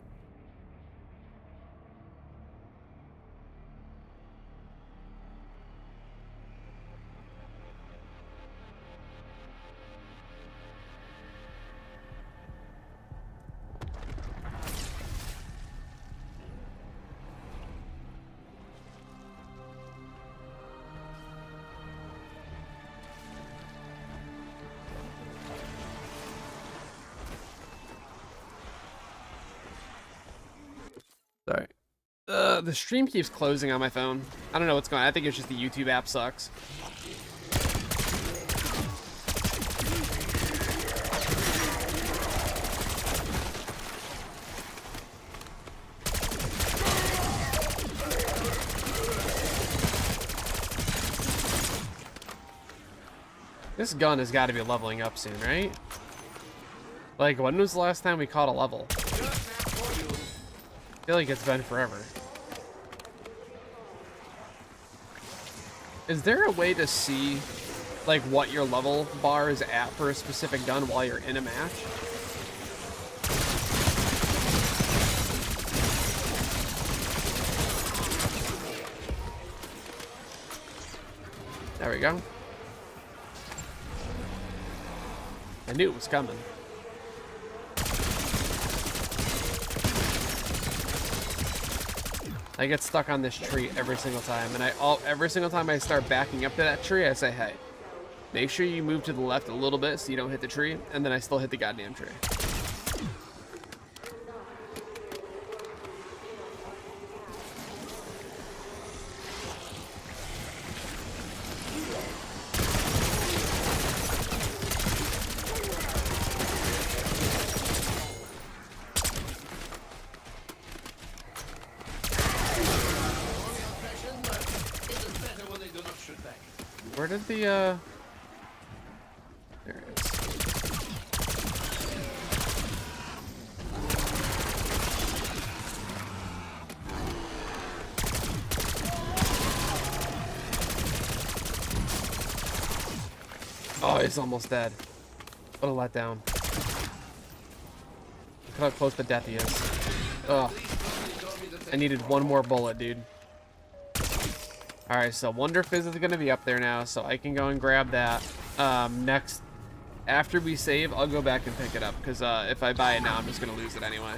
Sorry. The stream keeps closing on my phone. I don't know what's going on. I think it's just the YouTube app sucks. This gun has got to be leveling up soon, right? Like, when was the last time we caught a level? I feel like it's been forever. Is there a way to see, like, what your level bar is at for a specific gun while you're in a match? There we go. I knew it was coming. I get stuck on this tree every single time, and every single time I start backing up to that tree, I say, hey, make sure you move to the left a little bit so you don't hit the tree, and then I still hit the goddamn tree. Where did the, there it is. Oh, he's almost dead. What a letdown. Look how close to death he is. Ugh. I needed one more bullet, dude. Alright, so Wonder Fizz is going to be up there now, so I can go and grab that. Next, after we save, I'll go back and pick it up, because if I buy it now, I'm just going to lose it anyway.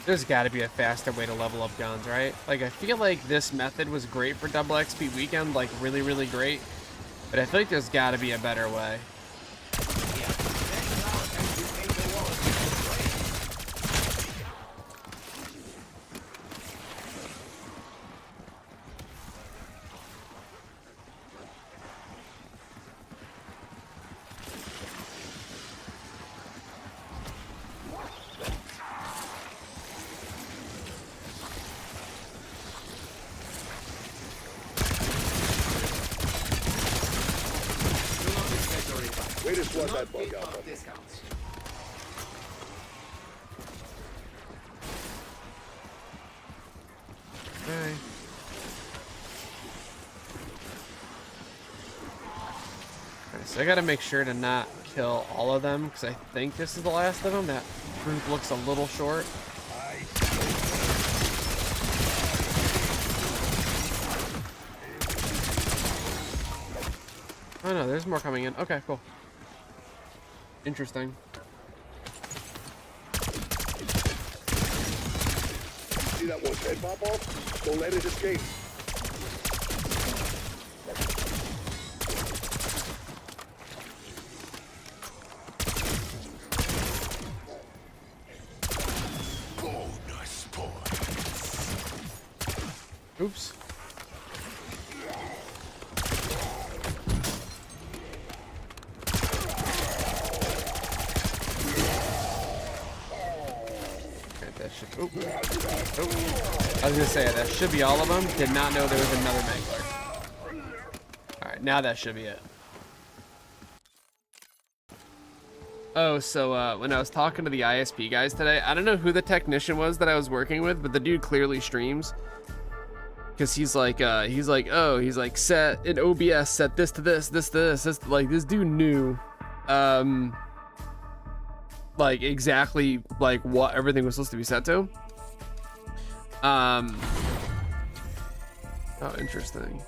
There's got to be a faster way to level up guns, right? Like, I feel like this method was great for double XP weekend, like really, really great. But I feel like there's got to be a better way. Way to swat that bug out. Bud. Discounts. Okay. Alright, so I gotta make sure to not kill all of them, because I think this is the last of them. That group looks a little short. Oh no, there's more coming in. Okay, cool. Interesting. See that one's head pop off? Don't let it escape. Bonus points. Oops. Oop. Oop. I was gonna say that should be all of them. Did not know there was another Mangler. All right, now that should be it. Oh, so when I was talking to the ISP guys today, I don't know who the technician was that I was working with, but the dude clearly streams. Because he's like, set in OBS, set this to this, this to this. Like, this dude knew, like, exactly, like, what everything was supposed to be set to. Oh, interesting.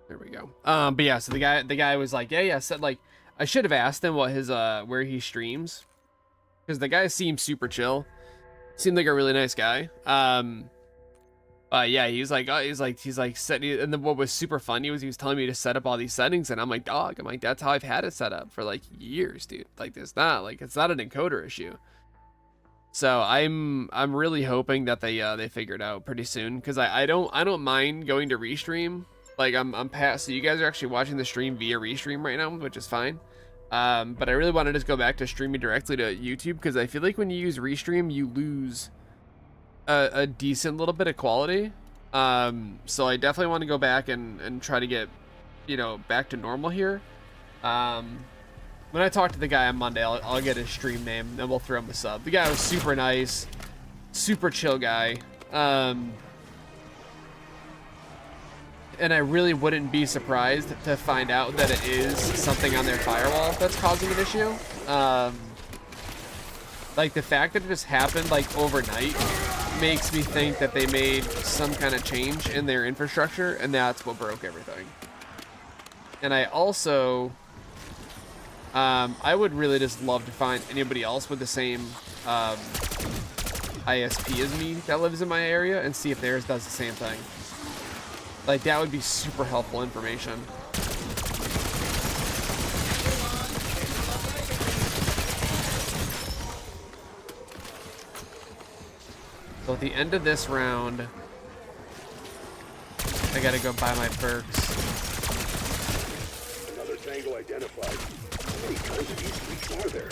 There we go. But yeah, so the guy was like, yeah, said, like, I should have asked him what his where he streams, because the guy seemed super chill, seemed like a really nice guy. Yeah, he's like setting, and then what was super funny was he was telling me to set up all these settings, and I'm like, dog, that's how I've had it set up for like years, dude. Like, it's not an encoder issue. So I'm really hoping that they figure it out pretty soon, because I don't mind going to restream. Like, I'm past, so you guys are actually watching the stream via restream right now, which is fine. But I really want to just go back to streaming directly to YouTube, because I feel like when you use Restream, you lose a decent little bit of quality. So I definitely want to go back and try to get, you know, back to normal here. When I talk to the guy on Monday, I'll get his stream name, and we'll throw him a sub. The guy was super nice, super chill guy. And I really wouldn't be surprised to find out that it is something on their firewall that's causing an issue. Like, the fact that it just happened, like, overnight makes me think that they made some kind of change in their infrastructure, and that's what broke everything. And I also... I would really just love to find anybody else with the same ISP as me that lives in my area and see if theirs does the same thing. Like, that would be super helpful information. So at the end of this round, I gotta go buy my perks. Another tango identified. How many kinds of these freaks are there?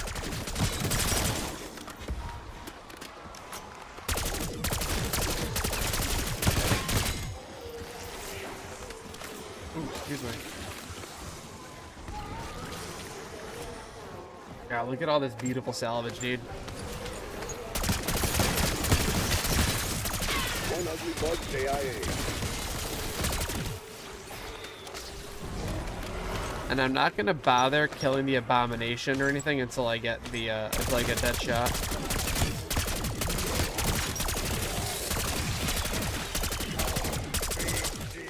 Ooh, excuse me. God, look at all this beautiful salvage, dude. One ugly bug KIA. And I'm not gonna bother killing the abomination or anything until I get the until I get that shot.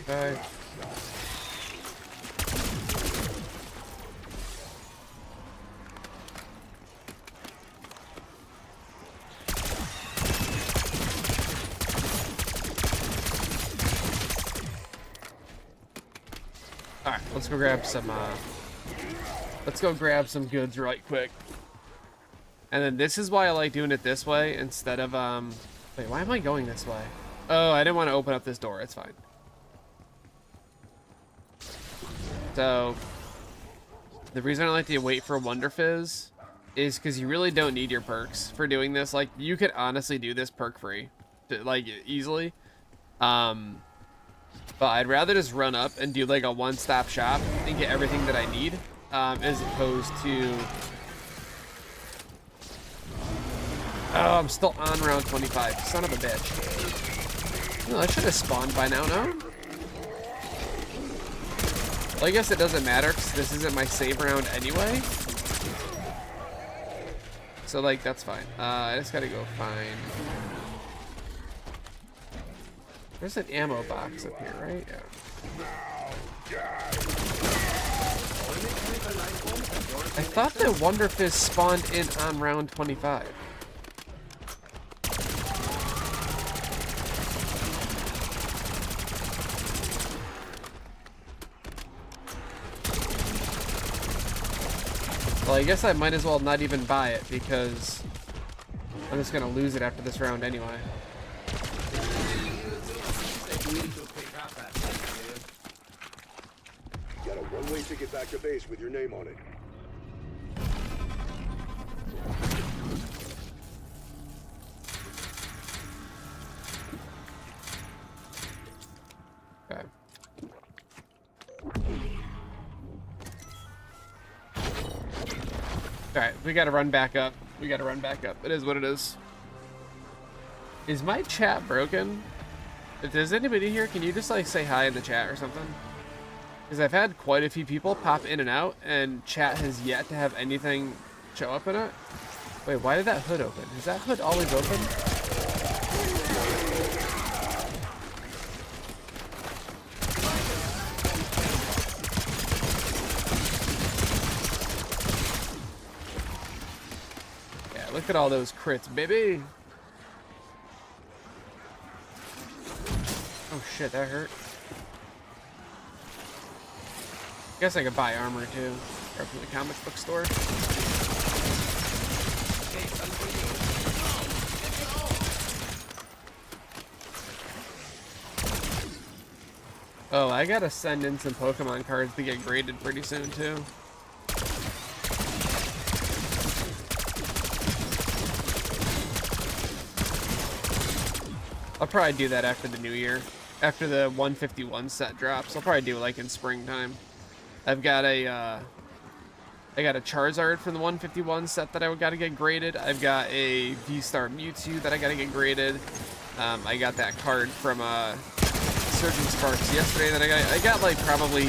Okay. Alright, let's go grab some goods right quick. And then this is why I like doing it this way instead of wait, why am I going this way? Oh, I didn't want to open up this door. It's fine. So the reason I like to wait for Wonder Fizz is because you really don't need your perks for doing this. Like, you could honestly do this perk free, like, easily. But I'd rather just run up and do like a one-stop shop and get everything that I need, as opposed to... Oh, I'm still on round 25. Son of a bitch. No, I should have spawned by now, no? Well, I guess it doesn't matter because this isn't my save round anyway. So, like, that's fine. I just gotta go find... There's an ammo box up here, right? Yeah. I thought that Wonder Fizz spawned in on round 25. Well, I guess I might as well not even buy it because I'm just gonna lose it after this round anyway. Got a one-way ticket back to base with your name on it. Okay. Alright, we gotta run back up. We gotta run back up. It is what it is. Is my chat broken? If there's anybody here, can you just like say hi in the chat or something? Because I've had quite a few people pop in and out, and chat has yet to have anything show up in it. Wait, why did that hood open? Is that hood always open? Yeah, look at all those crits, baby. Oh shit, that hurt. Guess I could buy armor too. Or from the comic book store. Oh, I gotta send in some Pokemon cards to get graded pretty soon too. I'll probably do that after the new year. After the 151 set drops. I'll probably do it like in springtime. I've got a I got a Charizard from the 151 set that I gotta get graded. I've got a V-Star Mewtwo that I gotta get graded. I got that card from Surging Sparks yesterday that I got like probably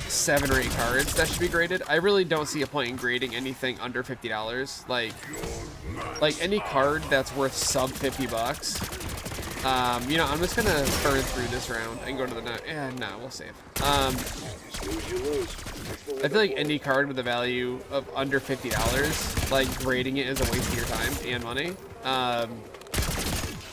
7 or 8 cards that should be graded. I really don't see a point in grading anything under $50. Like any card that's worth sub 50 bucks. You know, I'm just gonna burn through this round and go to the next. Yeah, no, we'll save. I feel like any card with a value of under $50, like grading it is a waste of your time and money.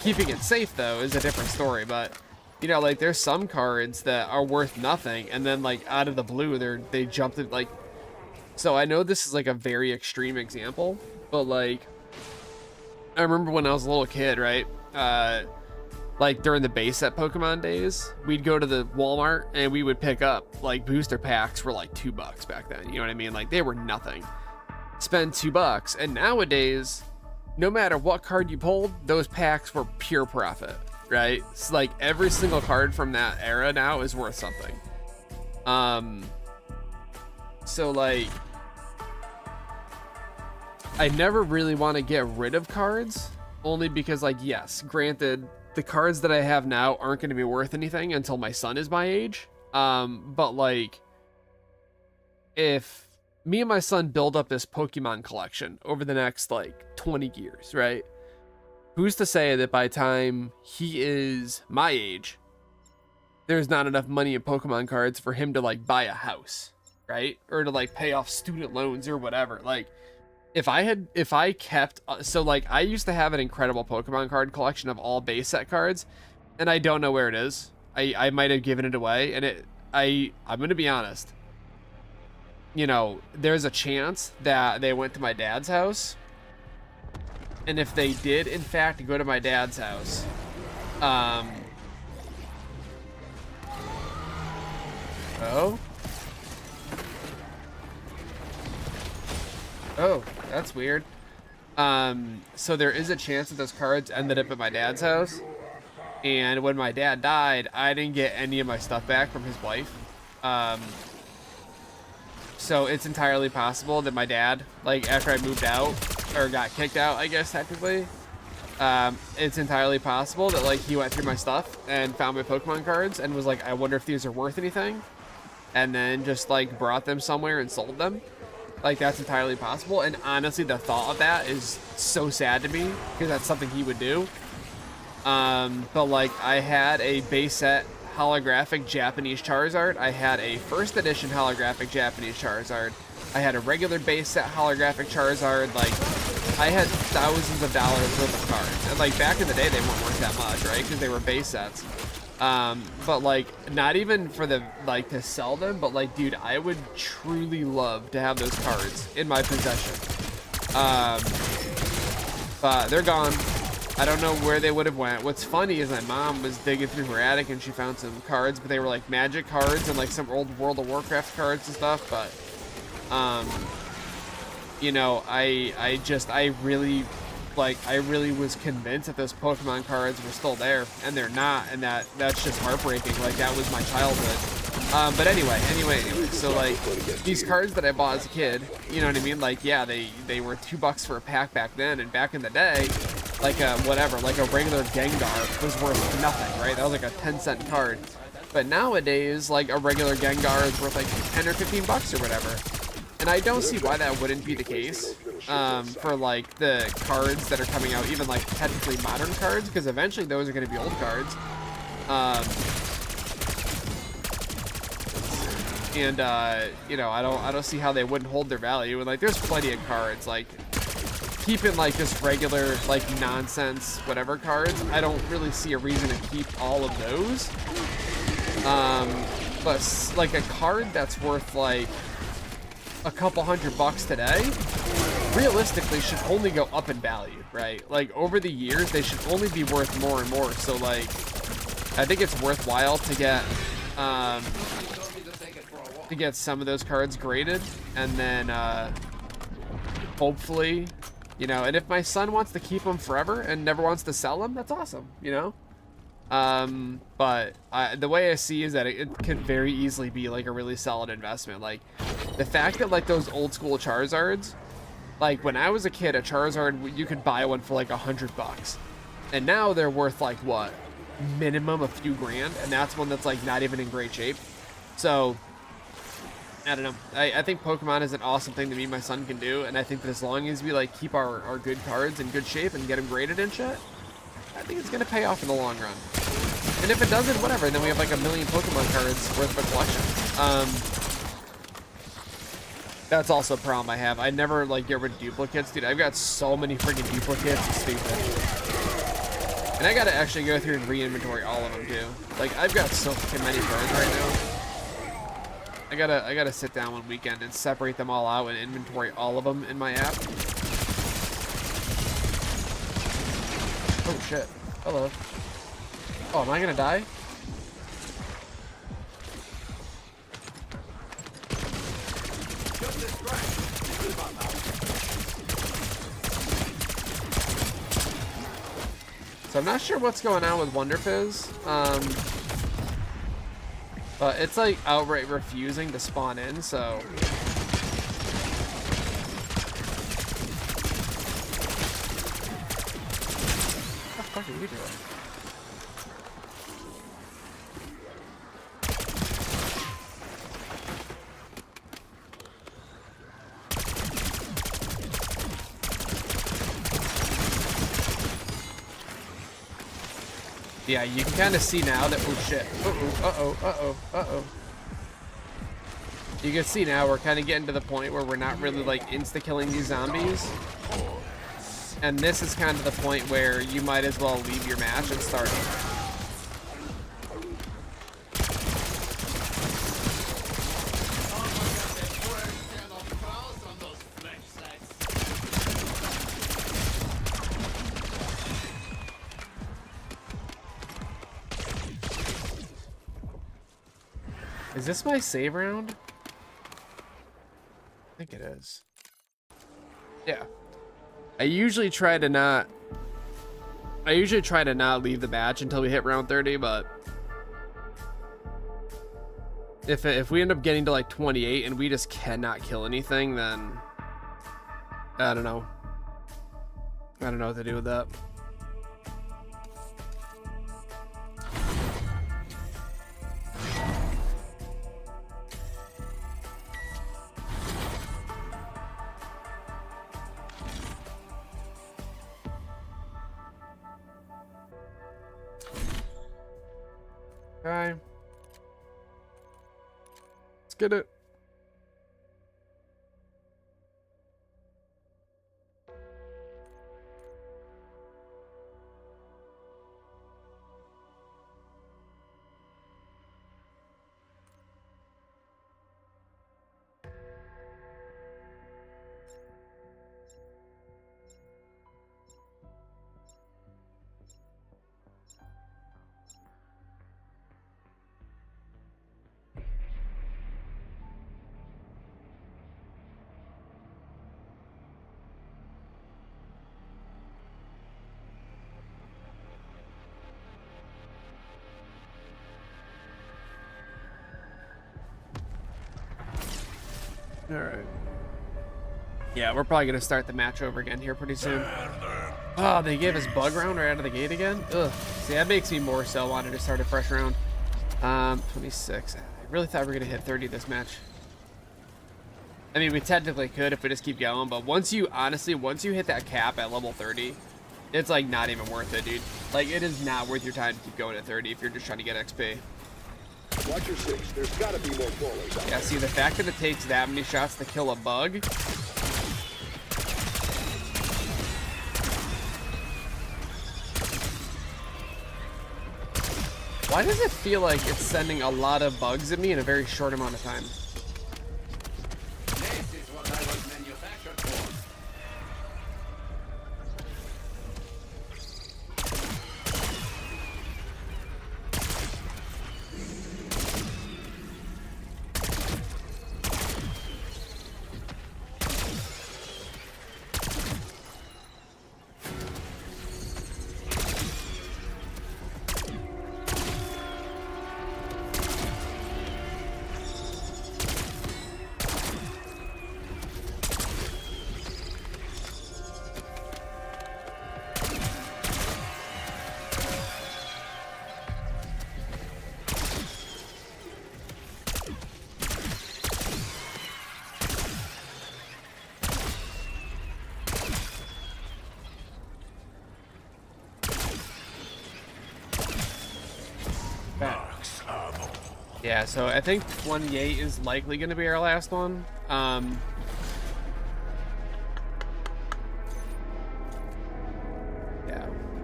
Keeping it safe though is a different story, but you know, like there's some cards that are worth nothing, and then like out of the blue, they jumped it like. So I know this is like a very extreme example, but like I remember when I was a little kid, right? Like during the base set Pokemon days, we'd go to the Walmart and we would pick up like booster packs for like $2 back then. You know what I mean? Like they were nothing. Spend $2, and nowadays, no matter what card you pulled, those packs were pure profit. Right? It's like every single card from that era now is worth something. So like I never really want to get rid of cards, only because like, yes, granted, the cards that I have now aren't going to be worth anything until my son is my age. But like if me and my son build up this Pokemon collection over the next like 20 years, right? Who's to say that by the time he is my age, there's not enough money in Pokemon cards for him to like buy a house, right? Or to like pay off student loans or whatever. Like if I kept, so like I used to have an incredible Pokemon card collection of all base set cards, and I don't know where it is. I might have given it away, and I'm going to be honest. You know, there's a chance that they went to my dad's house. And if they did, in fact, go to my dad's house, oh, that's weird. So there is a chance that those cards ended up at my dad's house. And when my dad died, I didn't get any of my stuff back from his wife. So it's entirely possible that my dad, like after I moved out, or got kicked out, I guess technically, it's entirely possible that like he went through my stuff and found my Pokemon cards and was like, I wonder if these are worth anything, and then just like brought them somewhere and sold them. Like that's entirely possible. And honestly, the thought of that is so sad to me because that's something he would do. But like I had a base set holographic Japanese Charizard. I had a first edition holographic Japanese Charizard. I had a regular base set holographic Charizard. Like I had thousands of dollars worth of cards, and like back in the day they weren't worth that much, right? Because they were base sets. But like not even for the like to sell them, but like dude, I would truly love to have those cards in my possession. But they're gone. I don't know where they would have went. What's funny is my mom was digging through her attic and she found some cards, but they were like Magic cards and like some old World of Warcraft cards and stuff. But you know, I really was convinced that those Pokemon cards were still there, and they're not, and that's just heartbreaking. Like that was my childhood. But anyway, so like these cards that I bought as a kid, you know what I mean? Like yeah, they were $2 for a pack back then, and back in the day, like a regular Gengar was worth nothing, right? That was like a 10-cent card. But nowadays, like a regular Gengar is worth like 10 or 15 bucks or whatever. And I don't see why that wouldn't be the case for like the cards that are coming out, even like technically modern cards, because eventually those are going to be old cards. You know, I don't see how they wouldn't hold their value. And like, there's plenty of cards like keeping like just regular like nonsense whatever cards. I don't really see a reason to keep all of those. But like a card that's worth like a couple $100 today, realistically should only go up in value, right? Like over the years, they should only be worth more and more. So like, I think it's worthwhile to get some of those cards graded, and then hopefully You know, and if my son wants to keep them forever and never wants to sell them, that's awesome, you know? But the way I see is that it could very easily be like a really solid investment. Like the fact that like those old school Charizards, like when I was a kid, a Charizard, you could buy one for like $100, and now they're worth like what, minimum a few grand, and that's one that's like not even in great shape. So I don't know. I think Pokemon is an awesome thing that me and my son can do, and I think that as long as we like keep our good cards in good shape and get them graded and shit, I think it's gonna pay off in the long run. And if it doesn't, whatever, then we have like a million Pokemon cards worth of a collection. That's also a problem I have. I never like get rid of duplicates, dude. I've got so many freaking duplicates, it's stupid. And I gotta actually go through and re-inventory all of them too. Like I've got so fucking many cards right now. I gotta sit down one weekend and separate them all out and inventory all of them in my app. Oh shit. Hello. Oh, am I gonna die? So I'm not sure what's going on with Wonder Fizz. But it's like outright refusing to spawn in, so. What the fuck are you doing? Yeah, you can kind of see now that, oh shit, uh-oh. You can see now we're kind of getting to the point where we're not really like insta-killing these zombies. And this is kind of the point where you might as well leave your match and start over. Is this my save round? I think it is. Yeah. I usually try to not leave the match until we hit round 30, but if we end up getting to like 28 and we just cannot kill anything, then I don't know. I don't know what to do with that. Okay. Let's get it. All right. Yeah, we're probably gonna start the match over again here pretty soon. Oh, they gave us bug round right out of the gate again. Ugh. See, that makes me more so wanted to start a fresh round. 26. I really thought we were gonna hit 30 this match. I mean, we technically could if we just keep going, but once you hit that cap at level 30, it's like not even worth it, dude. Like, it is not worth your time to keep going at 30 if you're just trying to get XP. Watch your six. There's got to be more crawlers. Yeah, see, the fact that it takes that many shots to kill a bug. Why does it feel like it's sending a lot of bugs at me in a very short amount of time? This is what I was manufactured for. Yeah, so I think 28 is likely going to be our last one. Yeah,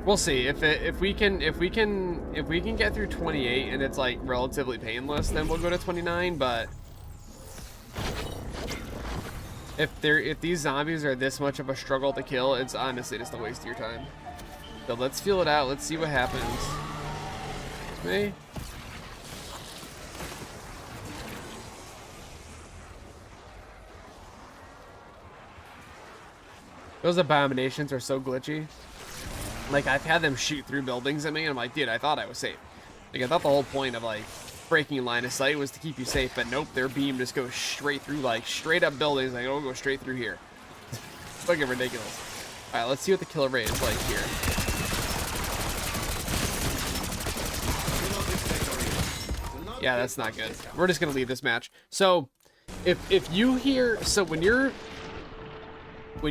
we'll see if we can get through 28 and it's like relatively painless, then we'll go to 29. But if these zombies are this much of a struggle to kill, it's honestly just a waste of your time. So let's feel it out. Let's see what happens. It's me. Those abominations are so glitchy. Like, I've had them shoot through buildings at me, and I'm like, dude, I thought I was safe. Like, I thought the whole point of, like, breaking line of sight was to keep you safe, but nope, their beam just goes straight through, like, straight up buildings. Like, it'll go straight through here. It's fucking ridiculous. Alright, let's see what the kill rate is like here. Yeah, that's not good. We're just gonna leave this match. So, if you hear... So, when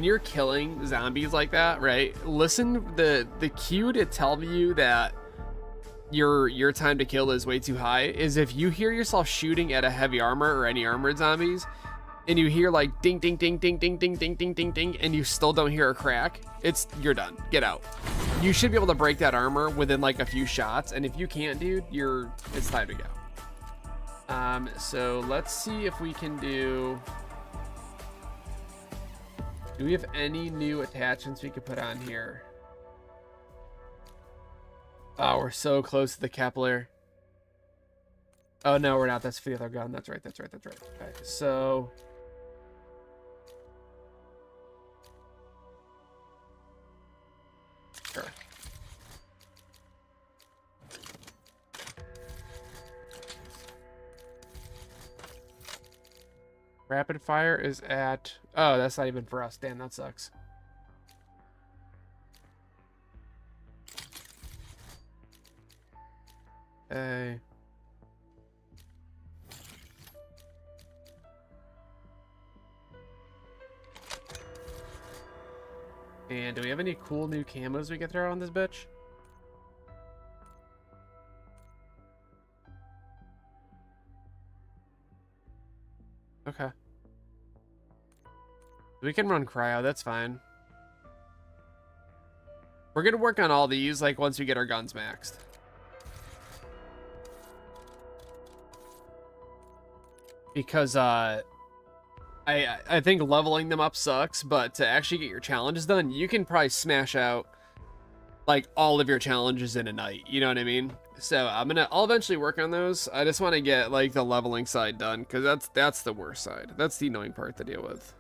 you're killing zombies like that, right? Listen, the cue to tell you that your time to kill is way too high is if you hear yourself shooting at a heavy armor or any armored zombies, and you hear like ding ding ding ding ding ding ding ding ding ding, and you still don't hear a crack, you're done. Get out. You should be able to break that armor within like a few shots, and if you can't, dude, it's time to go. So let's see if we can do. Do we have any new attachments we could put on here? Oh, we're so close to the capillary. Oh, no, we're not. That's for the other gun. That's right. Okay, so... Sure. Rapid fire is at... Oh, that's not even for us. Damn, that sucks. Hey. And do we have any cool new camos we can throw on this bitch? Okay. We can run cryo, that's fine. We're gonna work on all these like once we get our guns maxed. Because I think leveling them up sucks, but to actually get your challenges done, you can probably smash out like all of your challenges in a night. You know what I mean? So I'll eventually work on those. I just want to get like the leveling side done because that's the worst side. That's the annoying part to deal with.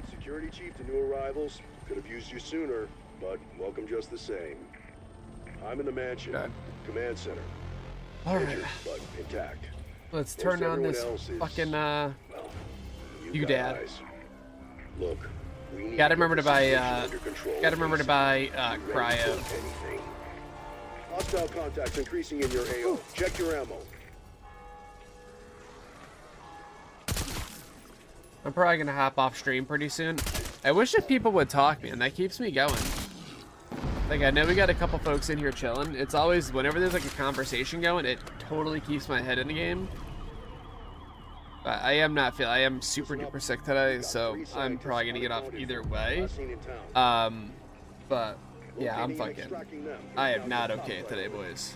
Security chief to new arrivals. Could have used you sooner, but welcome just the same. I'm in the mansion, Okay. command center. All Injured, right, but intact. let's turn on this fucking Well, you dad. guys. Look, we need Gotta to remember get to buy the situation under control. gotta remember to buy Ready to cryo. take anything. Hostile contacts increasing in your AO. Check your ammo. I'm probably gonna hop off stream pretty soon. I wish that people would talk, man. That keeps me going. Like, I know we got a couple folks in here chilling. It's always, whenever there's like a conversation going, it totally keeps my head in the game. But I am super duper sick today, so I'm probably gonna get off either way. But yeah, I am not okay today, boys.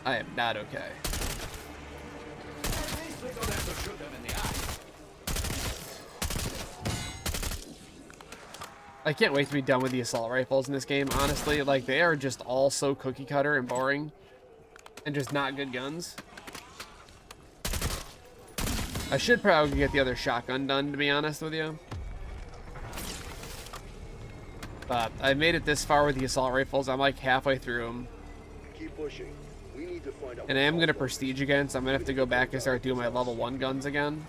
I am not okay. I can't wait to be done with the assault rifles in this game, honestly. Like, they are just all so cookie cutter and boring. And just not good guns. I should probably get the other shotgun done, to be honest with you. But I made it this far with the assault rifles. I'm like halfway through them. Keep pushing. We need to find out. And I am going to prestige again, so I'm going to have to go back and start doing my level 1 guns again.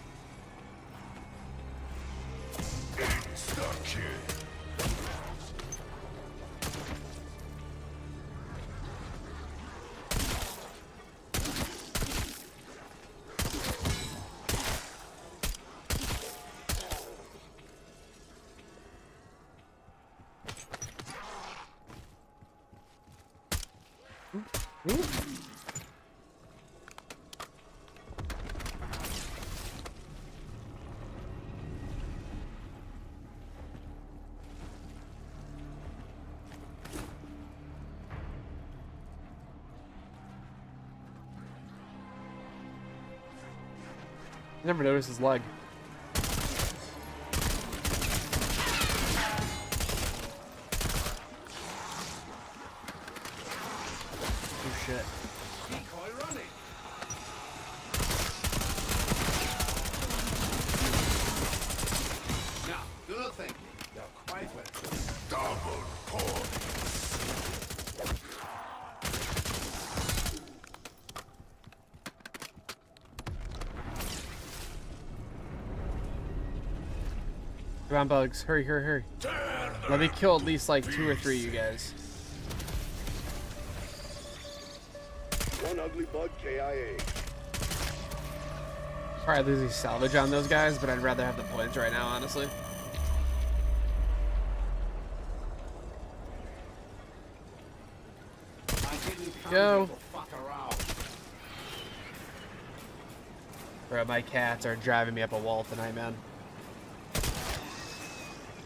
Ooh. Never noticed his leg. Oh shit. Decoy running. Now, do not thank me. You're quite welcome. Double points. Come on, bugs. Hurry, hurry, hurry. Let me kill at least like 2 or 3 of you guys. One ugly bug KIA. Probably losing salvage on those guys, but I'd rather have the points right now, honestly. I didn't come Go. here to fuck around. Bro, my cats are driving me up a wall tonight, man.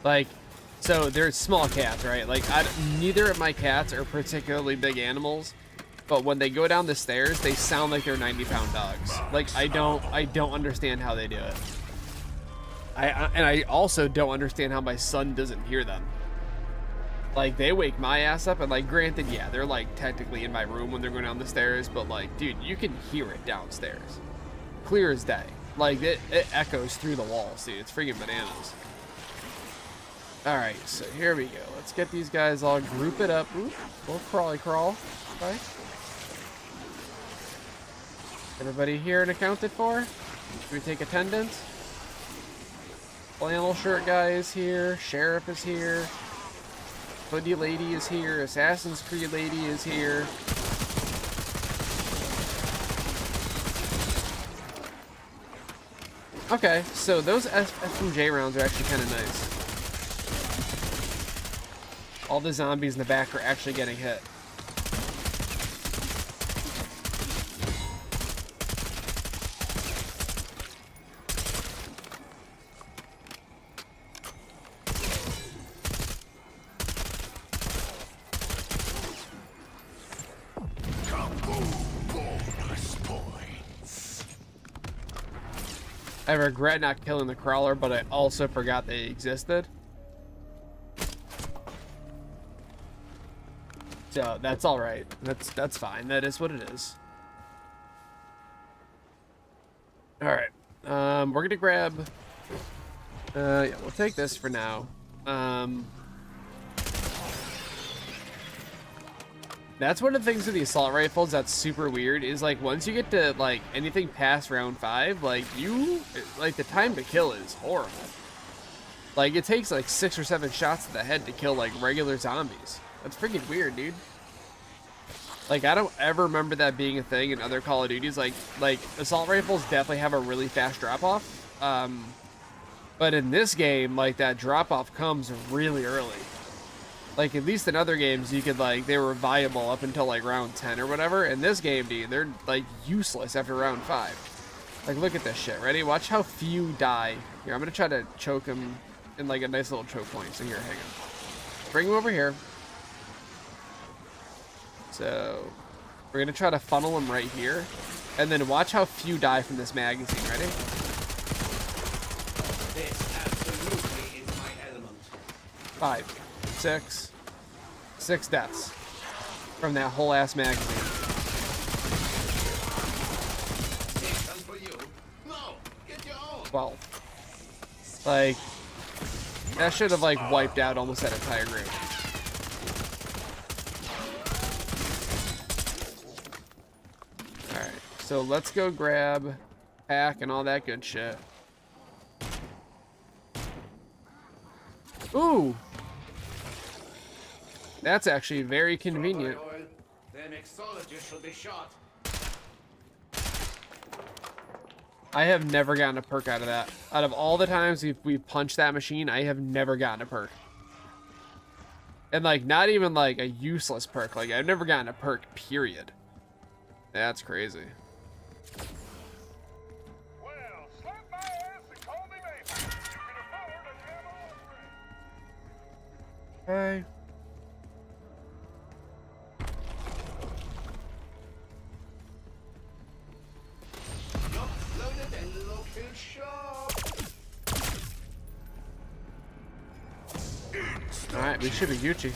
Like, so they're small cats, right? Like, neither of my cats are particularly big animals, but when they go down the stairs, they sound like they're 90-pound dogs. Like, I don't understand how they do it. And I also don't understand how my son doesn't hear them. Like, they wake my ass up, and like, granted, yeah, they're like technically in my room when they're going down the stairs, but like, dude, you can hear it downstairs, clear as day. Like, it echoes through the walls, dude. It's freaking bananas. All right, so here we go. Let's get these guys all group it up. Oop, little crawly crawl. Okay. Everybody here and accounted for? Should we take attendance? Flannel shirt guy is here. Sheriff is here. Hoodie lady is here. Assassin's Creed lady is here. Okay, so those FMJ rounds are actually kind of nice. All the zombies in the back are actually getting hit. Bonus points. I regret not killing the crawler, but I also forgot they existed. So that's all right. That's fine. That is what it is. All right. We're gonna grab. Yeah, we'll take this for now. That's one of the things with the assault rifles that's super weird is like once you get to like anything past round 5, like the time to kill is horrible. Like it takes like 6 or 7 shots to the head to kill like regular zombies. That's freaking weird, dude. Like I don't ever remember that being a thing in other Call of Duties. Like assault rifles definitely have a really fast drop off. But in this game, like that drop off comes really early. Like at least in other games, you could like they were viable up until like round 10 or whatever. In this game, dude, they're like useless after round 5. Like look at this shit. Ready? Watch how few die. Here, I'm gonna try to choke him in like a nice little choke point. So here, hang on. Bring him over here. So we're gonna try to funnel him right here, and then watch how few die from this magazine. Ready? This absolutely is my element. 5, 6 deaths from that whole ass magazine. This for you. No, get your own. 12. Like that should have like wiped out almost that entire group. Alright, so let's go grab pack and all that good shit. Ooh! That's actually very convenient. The mixologist should be shot. I have never gotten a perk out of that. Out of all the times we've punched that machine, I have never gotten a perk. And like, not even like a useless perk. Like, I've never gotten a perk, period. That's crazy. Well, slap my ass and call me maybe. You can afford a Camo upgrade. Okay. Loaded and looking sharp. All right, we should be Gucci.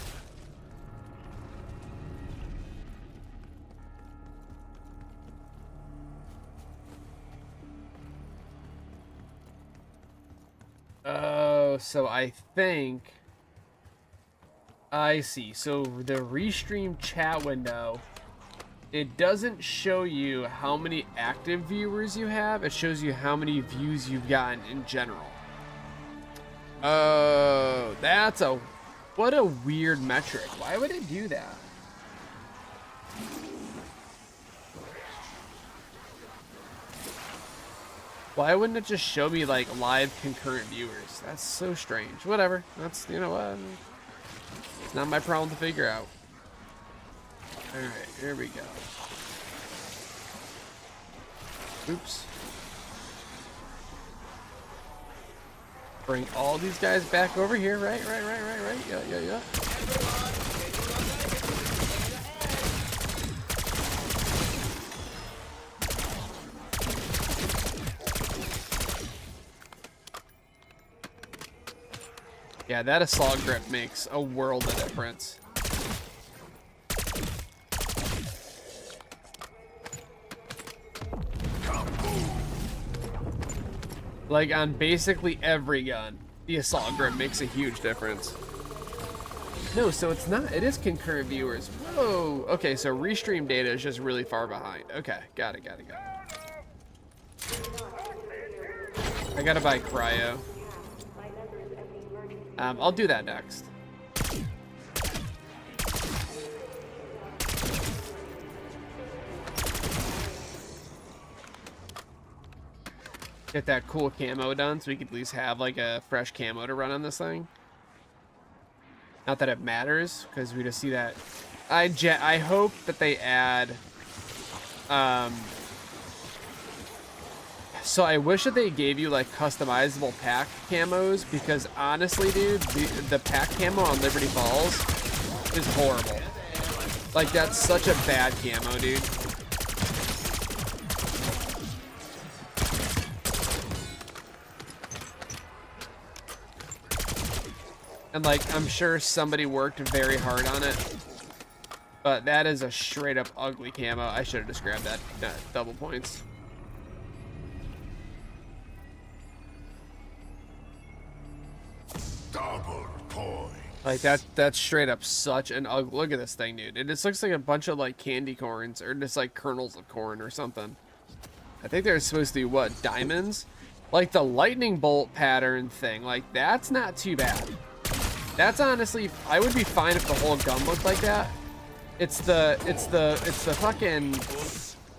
Oh, so I think I see. So the restream chat window, it doesn't show you how many active viewers you have. It shows you how many views you've gotten in general. Oh, what a weird metric. Why would it do that? Why wouldn't it just show me like live concurrent viewers? That's so strange. Whatever. That's, you know what? It's not my problem to figure out. All right, here we go. Oops. Bring all these guys back over here. Right. Yeah. Yeah, that assault grip makes a world of difference. Like on basically every gun, the assault grip makes a huge difference. No, so it's not. It is concurrent viewers. Whoa. Okay, so restream data is just really far behind. Okay, got it. I gotta buy cryo. I'll do that next. Get that cool camo done so we could at least have like a fresh camo to run on this thing. Not that it matters, because we just see that. I hope that they add so I wish that they gave you like customizable pack camos, because honestly, dude, the pack camo on Liberty Falls is horrible. Like, that's such a bad camo, dude. And like, I'm sure somebody worked very hard on it, but that is a straight up ugly camo. I should have just grabbed that double points. Double point. Like that's straight up such an ugly. Look at this thing, dude. It just looks like a bunch of like candy corns or just like kernels of corn or something. I think they're supposed to be what, diamonds? Like the lightning bolt pattern thing. Like that's not too bad. That's honestly, I would be fine if the whole gun looked like that. It's the fucking.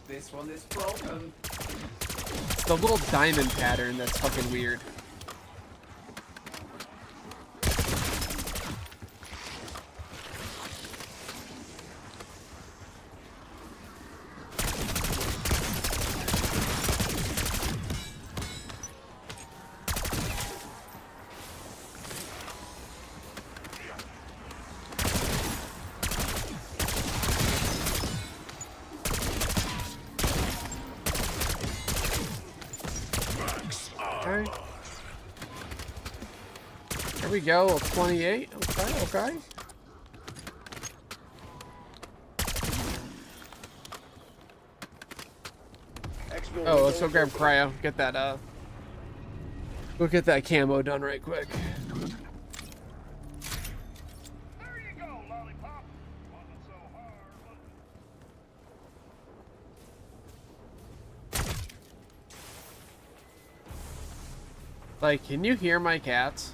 This one is broken. It's the little diamond pattern that's fucking weird. Okay. There we go, 28. Okay. Oh, let's go grab cryo. Get that we'll get that camo done right quick. There you go, lollipop. Wasn't so hard, was it? Like, can you hear my cats?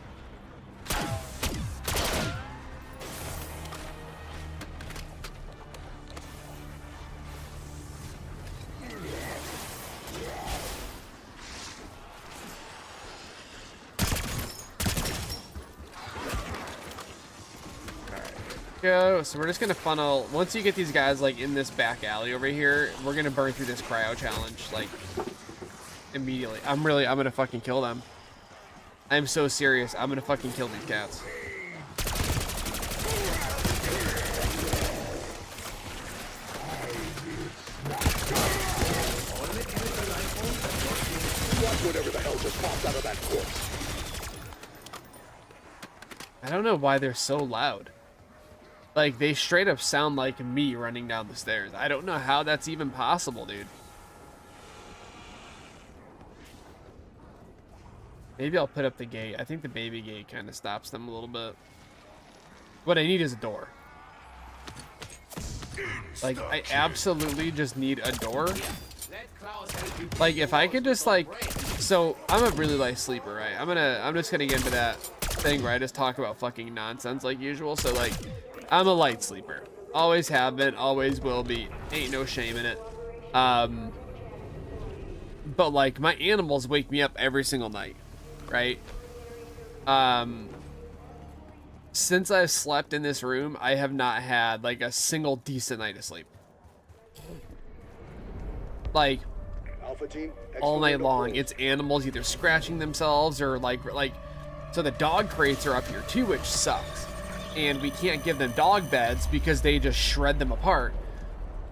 go. So we're just gonna funnel. Once you get these guys like in this back alley over here, we're gonna burn through this cryo challenge like immediately. I'm gonna fucking kill them. I'm so serious. I'm gonna fucking kill these cats. Whatever the hell just popped out of that corpse. I don't know why they're so loud. Like, they straight up sound like me running down the stairs. I don't know how that's even possible, dude. Maybe I'll put up the gate. I think the baby gate kind of stops them a little bit. What I need is a door. Like, I absolutely just need a door. Like, if I could just, like... So, I'm a really light sleeper, right? I'm just gonna get into that thing where I just talk about fucking nonsense like usual. So, like, I'm a light sleeper. Always have been, always will be. Ain't no shame in it. But, like, my animals wake me up every single night, right? Since I've slept in this room, I have not had, like, a single decent night of sleep. Like, Alpha team, all night expedite long, approach. it's animals either scratching themselves or like, so the dog crates are up here too, which sucks. And we can't give them dog beds because they just shred them apart.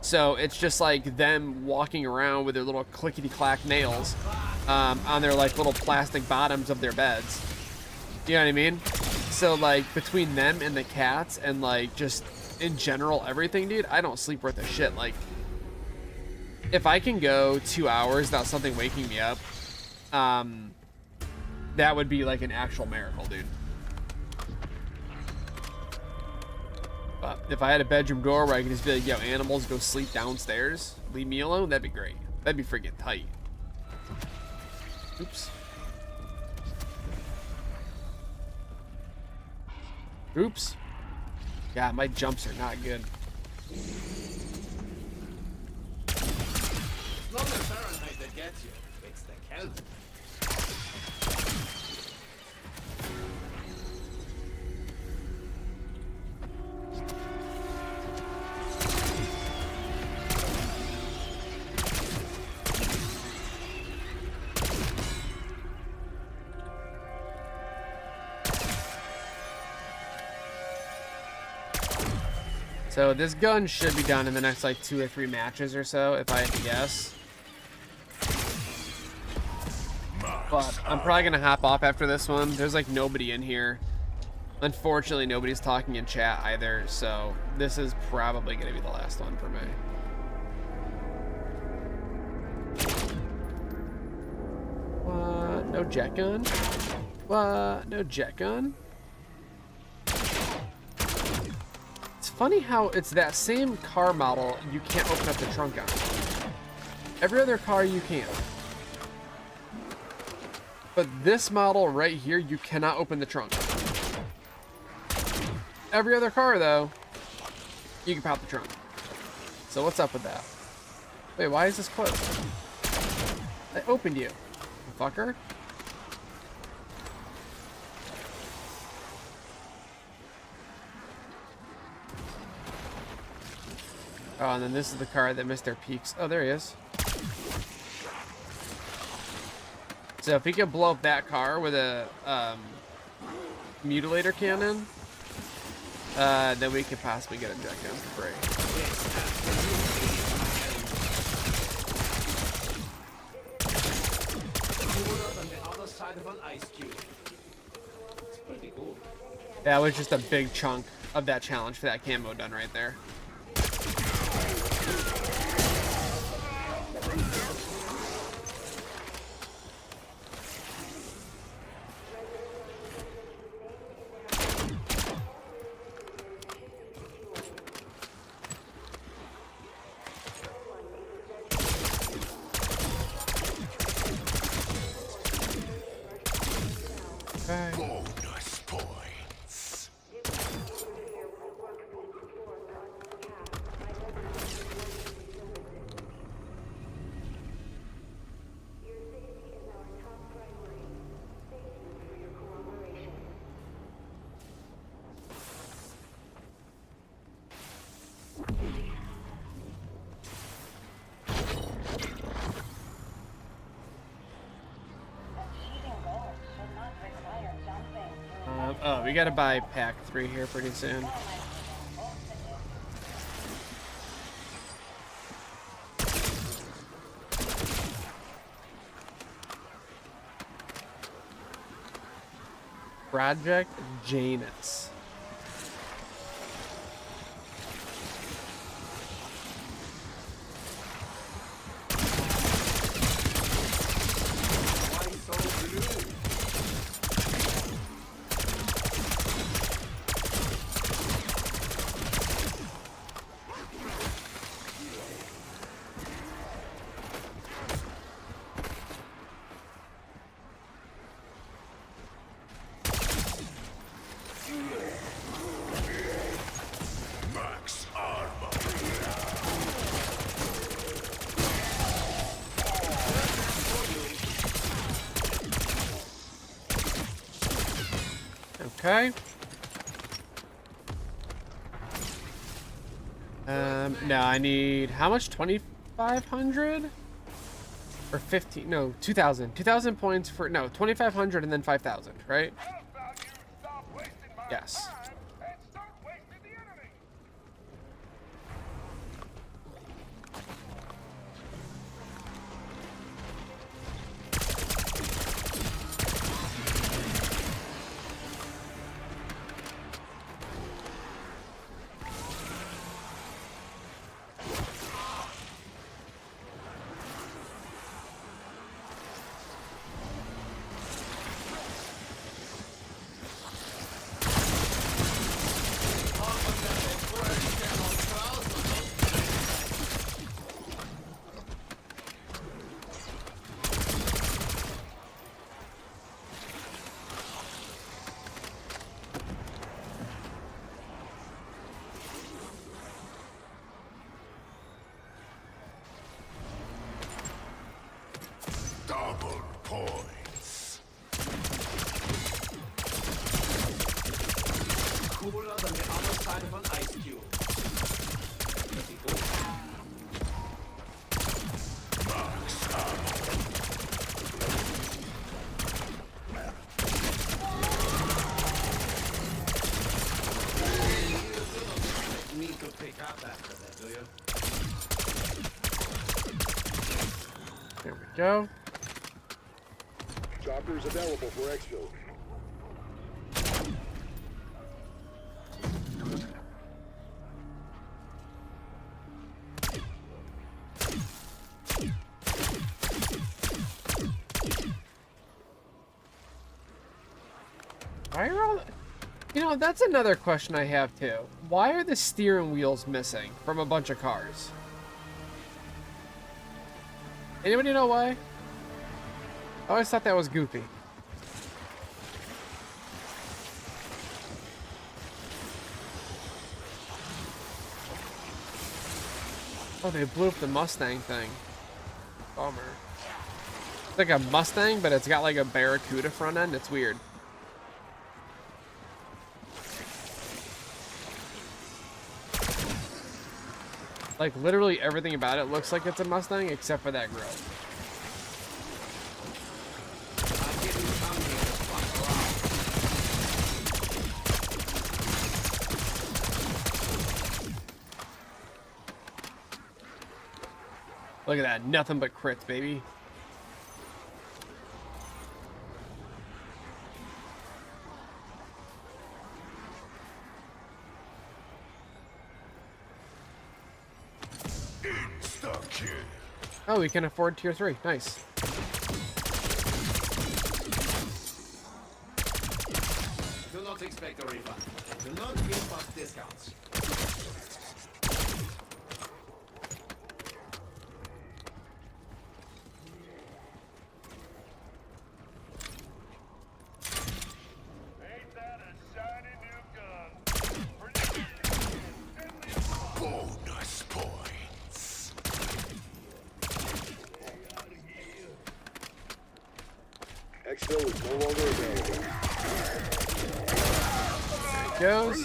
So it's just like them walking around with their little clickety-clack nails on their like little plastic bottoms of their beds. You know what I mean? So like between them and the cats and like just in general everything, dude, I don't sleep worth a shit. Like, if I can go 2 hours without something waking me up, that would be like an actual miracle, dude. But if I had a bedroom door where I could just be like, yo, animals, go sleep downstairs, leave me alone, that'd be great. That'd be freaking tight. Oops. Oops. Yeah, my jumps are not good. It's not the Fahrenheit that gets you, it's the Kelvin. So this gun should be done in the next like 2 or 3 matches or so, if I had to guess. But I'm probably gonna hop off after this one. There's like nobody in here. Unfortunately, nobody's talking in chat either, so this is probably gonna be the last one for me. What? No jet gun? What? No jet gun? It's funny how it's that same car model you can't open up the trunk on. Every other car you can. But this model right here, you cannot open the trunk. Every other car, though, you can pop the trunk. So what's up with that? Wait, why is this closed? I opened you, fucker. Oh, and then this is the car that missed their peaks. Oh, there he is. So if we could blow up that car with a mutilator cannon, then we could possibly get a jet gun for free. On the other side of an ice cube. It's pretty cool. That was just a big chunk of that challenge for that camo done right there. Bonus points. Oh, we gotta buy pack 3 here pretty soon. Project Janus. Why so blue? Max armor. Okay. No, I need how much? 2,500 or 15? No, 2,000. 2,000 points for no 2,500 and then 5,000, right? How about you stop wasting my Yes. time and start wasting the enemy? Double points. Cooler than the other side of an ice cube. Max ammo. Need to pick up after that, do you? There we go. Choppers available for exfil. Why are all? You know, that's another question I have too. Why are the steering wheels missing from a bunch of cars? Anybody know why? I always thought that was goofy. Oh, they blew up the Mustang thing. Bummer. It's like a Mustang, but it's got like a Barracuda front end. It's weird. Like, literally everything about it looks like it's a Mustang, except for that grill. I'm getting hungry and fuck around. Look at that. Nothing but crits, baby. Insta-kill. Oh, we can afford tier 3. Nice. Do not expect a refund. Do not give us discounts. Ain't that a shiny new gun? For you, bonus points. Exfil is no longer available. Goes.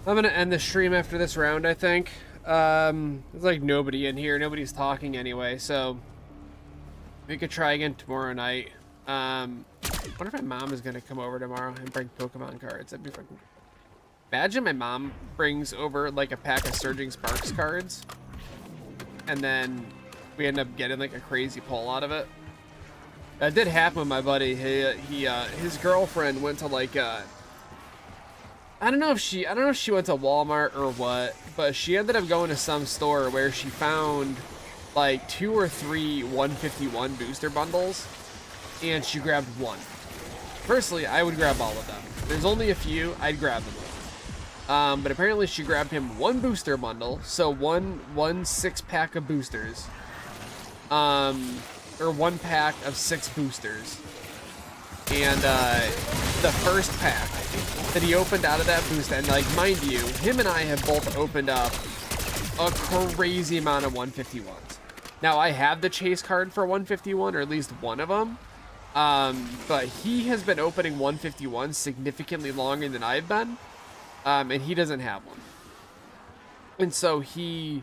I'm gonna end the stream after this round, I think. There's like nobody in here. Nobody's talking anyway, so we could try again tomorrow night. Wonder if my mom is gonna come over tomorrow and bring Pokemon cards. That'd be fucking. Imagine my mom brings over like a pack of Surging Sparks cards, and then we end up getting like a crazy pull out of it. That did happen with my buddy. His girlfriend went to like I don't know if she went to Walmart or what, but she ended up going to some store where she found like 2 or 3 151 booster bundles, and she grabbed one. Personally, I would grab all of them. There's only a few, I'd grab them all. But apparently she grabbed him one booster bundle, so one 6-pack of boosters, or 1 pack of 6 boosters, and the first pack that he opened out of that booster, and like mind you, him and I have both opened up a crazy amount of 151s. Now I have the chase card for 151, or at least one of them, but he has been opening 151 significantly longer than I've been, and he doesn't have one, and so he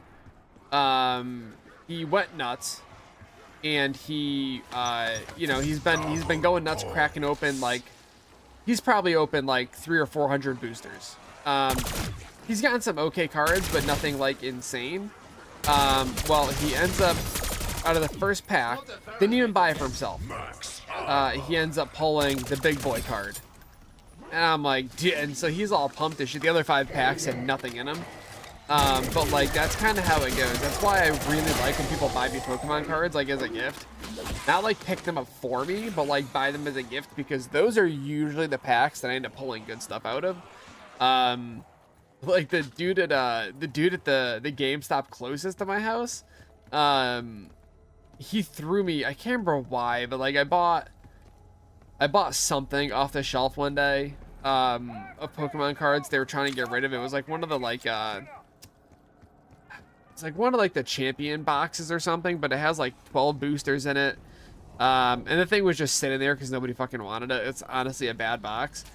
went nuts. And he, you know, he's been going nuts, cracking open, like, he's probably opened like 300 or 400 boosters. He's gotten some okay cards, but nothing like insane. Well, he ends up, out of the first pack, didn't even buy it for himself. He ends up pulling the big boy card. And I'm like, dude, and so he's all pumped as shit. The other 5 packs had nothing in them. But like that's kind of how it goes. That's why I really like when people buy me Pokemon cards like as a gift. Not like pick them up for me, but like buy them as a gift, because those are usually the packs that I end up pulling good stuff out of. Like the dude at the GameStop closest to my house, he threw me, I can't remember why, but like I bought something off the shelf one day, of Pokemon cards they were trying to get rid of. It was like one of the like it's like one of like the champion boxes or something, but it has like 12 boosters in it. And the thing was just sitting there because nobody fucking wanted it. It's honestly a bad box.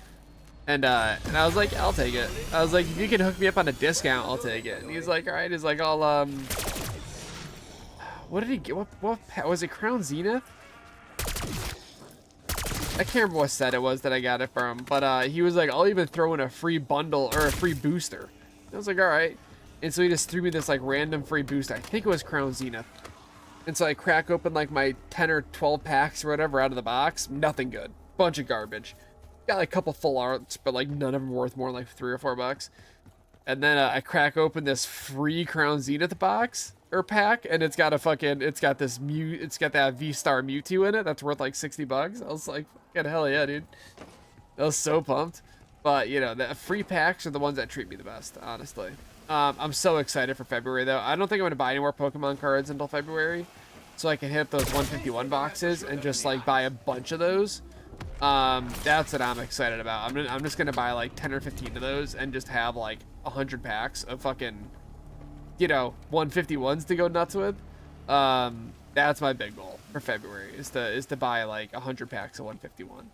And I was like, I'll take it. I was like, if you can hook me up on a discount, I'll take it. And he's like, all right. He's like, I'll, what did he get? What was it? Crown Zenith? I can't remember what set it was that I got it from, but he was like, I'll even throw in a free bundle or a free booster. I was like, all right. And so he just threw me this like random free booster. I think it was Crown Zenith. And so I crack open like my 10 or 12 packs or whatever out of the box. Nothing good. Bunch of garbage. Got like a couple full arts, but like none of them worth more than like $3 or $4. And then I crack open this free Crown Zenith box or pack, and it's got that V-Star Mewtwo in it that's worth like $60. I was like, fucking hell yeah, dude. I was so pumped. But you know, the free packs are the ones that treat me the best, honestly. I'm so excited for February though. I don't think I'm gonna buy any more Pokemon cards until February, so I can hit those 151 boxes and just like buy a bunch of those. That's what I'm excited about. I'm just gonna buy like 10 or 15 of those and just have like 100 packs of fucking, you know, 151s to go nuts with. That's my big goal for February, is to buy like 100 packs of 151.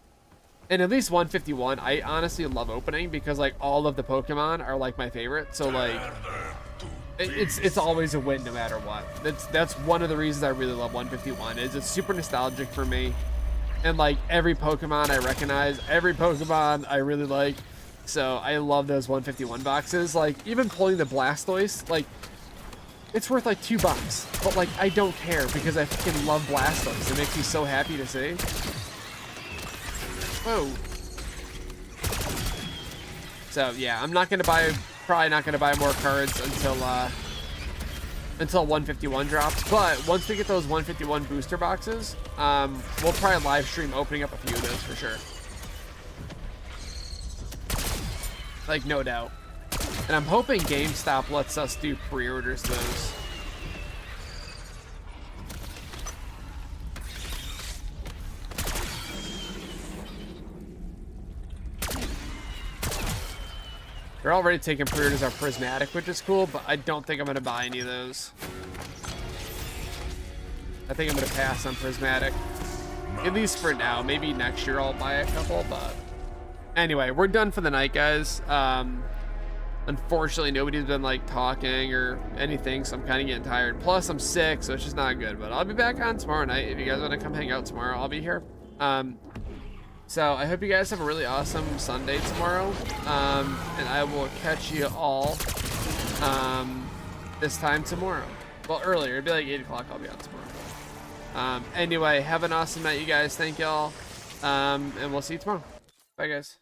And at least 151, I honestly love opening because like all of the Pokemon are like my favorite. So like, it's always a win no matter what. That's one of the reasons I really love 151, is it's super nostalgic for me. And like every Pokemon I recognize, every Pokemon I really like. So I love those 151 boxes. Like even pulling the Blastoise, like it's worth like $2, but like I don't care because I fucking love Blastoise. It makes me so happy to see. Whoa. So yeah, I'm not gonna buy, probably not gonna buy more cards until 151 drops. But once we get those 151 booster boxes, we'll probably live stream opening up a few of those for sure. Like no doubt. And I'm hoping GameStop lets us do pre-orders those. They're already taking pre-orders on Prismatic, which is cool, but I don't think I'm going to buy any of those. I think I'm going to pass on Prismatic. At least for now. Maybe next year I'll buy a couple, but... Anyway, we're done for the night, guys. Unfortunately, nobody's been, like, talking or anything, so I'm kind of getting tired. Plus, I'm sick, so it's just not good. But I'll be back on tomorrow night. If you guys want to come hang out tomorrow, I'll be here. So I hope you guys have a really awesome Sunday tomorrow. And I will catch you all this time tomorrow. Well, earlier. It'll be like 8 o'clock. I'll be on tomorrow. Anyway, have an awesome night, you guys. Thank y'all. And we'll see you tomorrow. Bye, guys.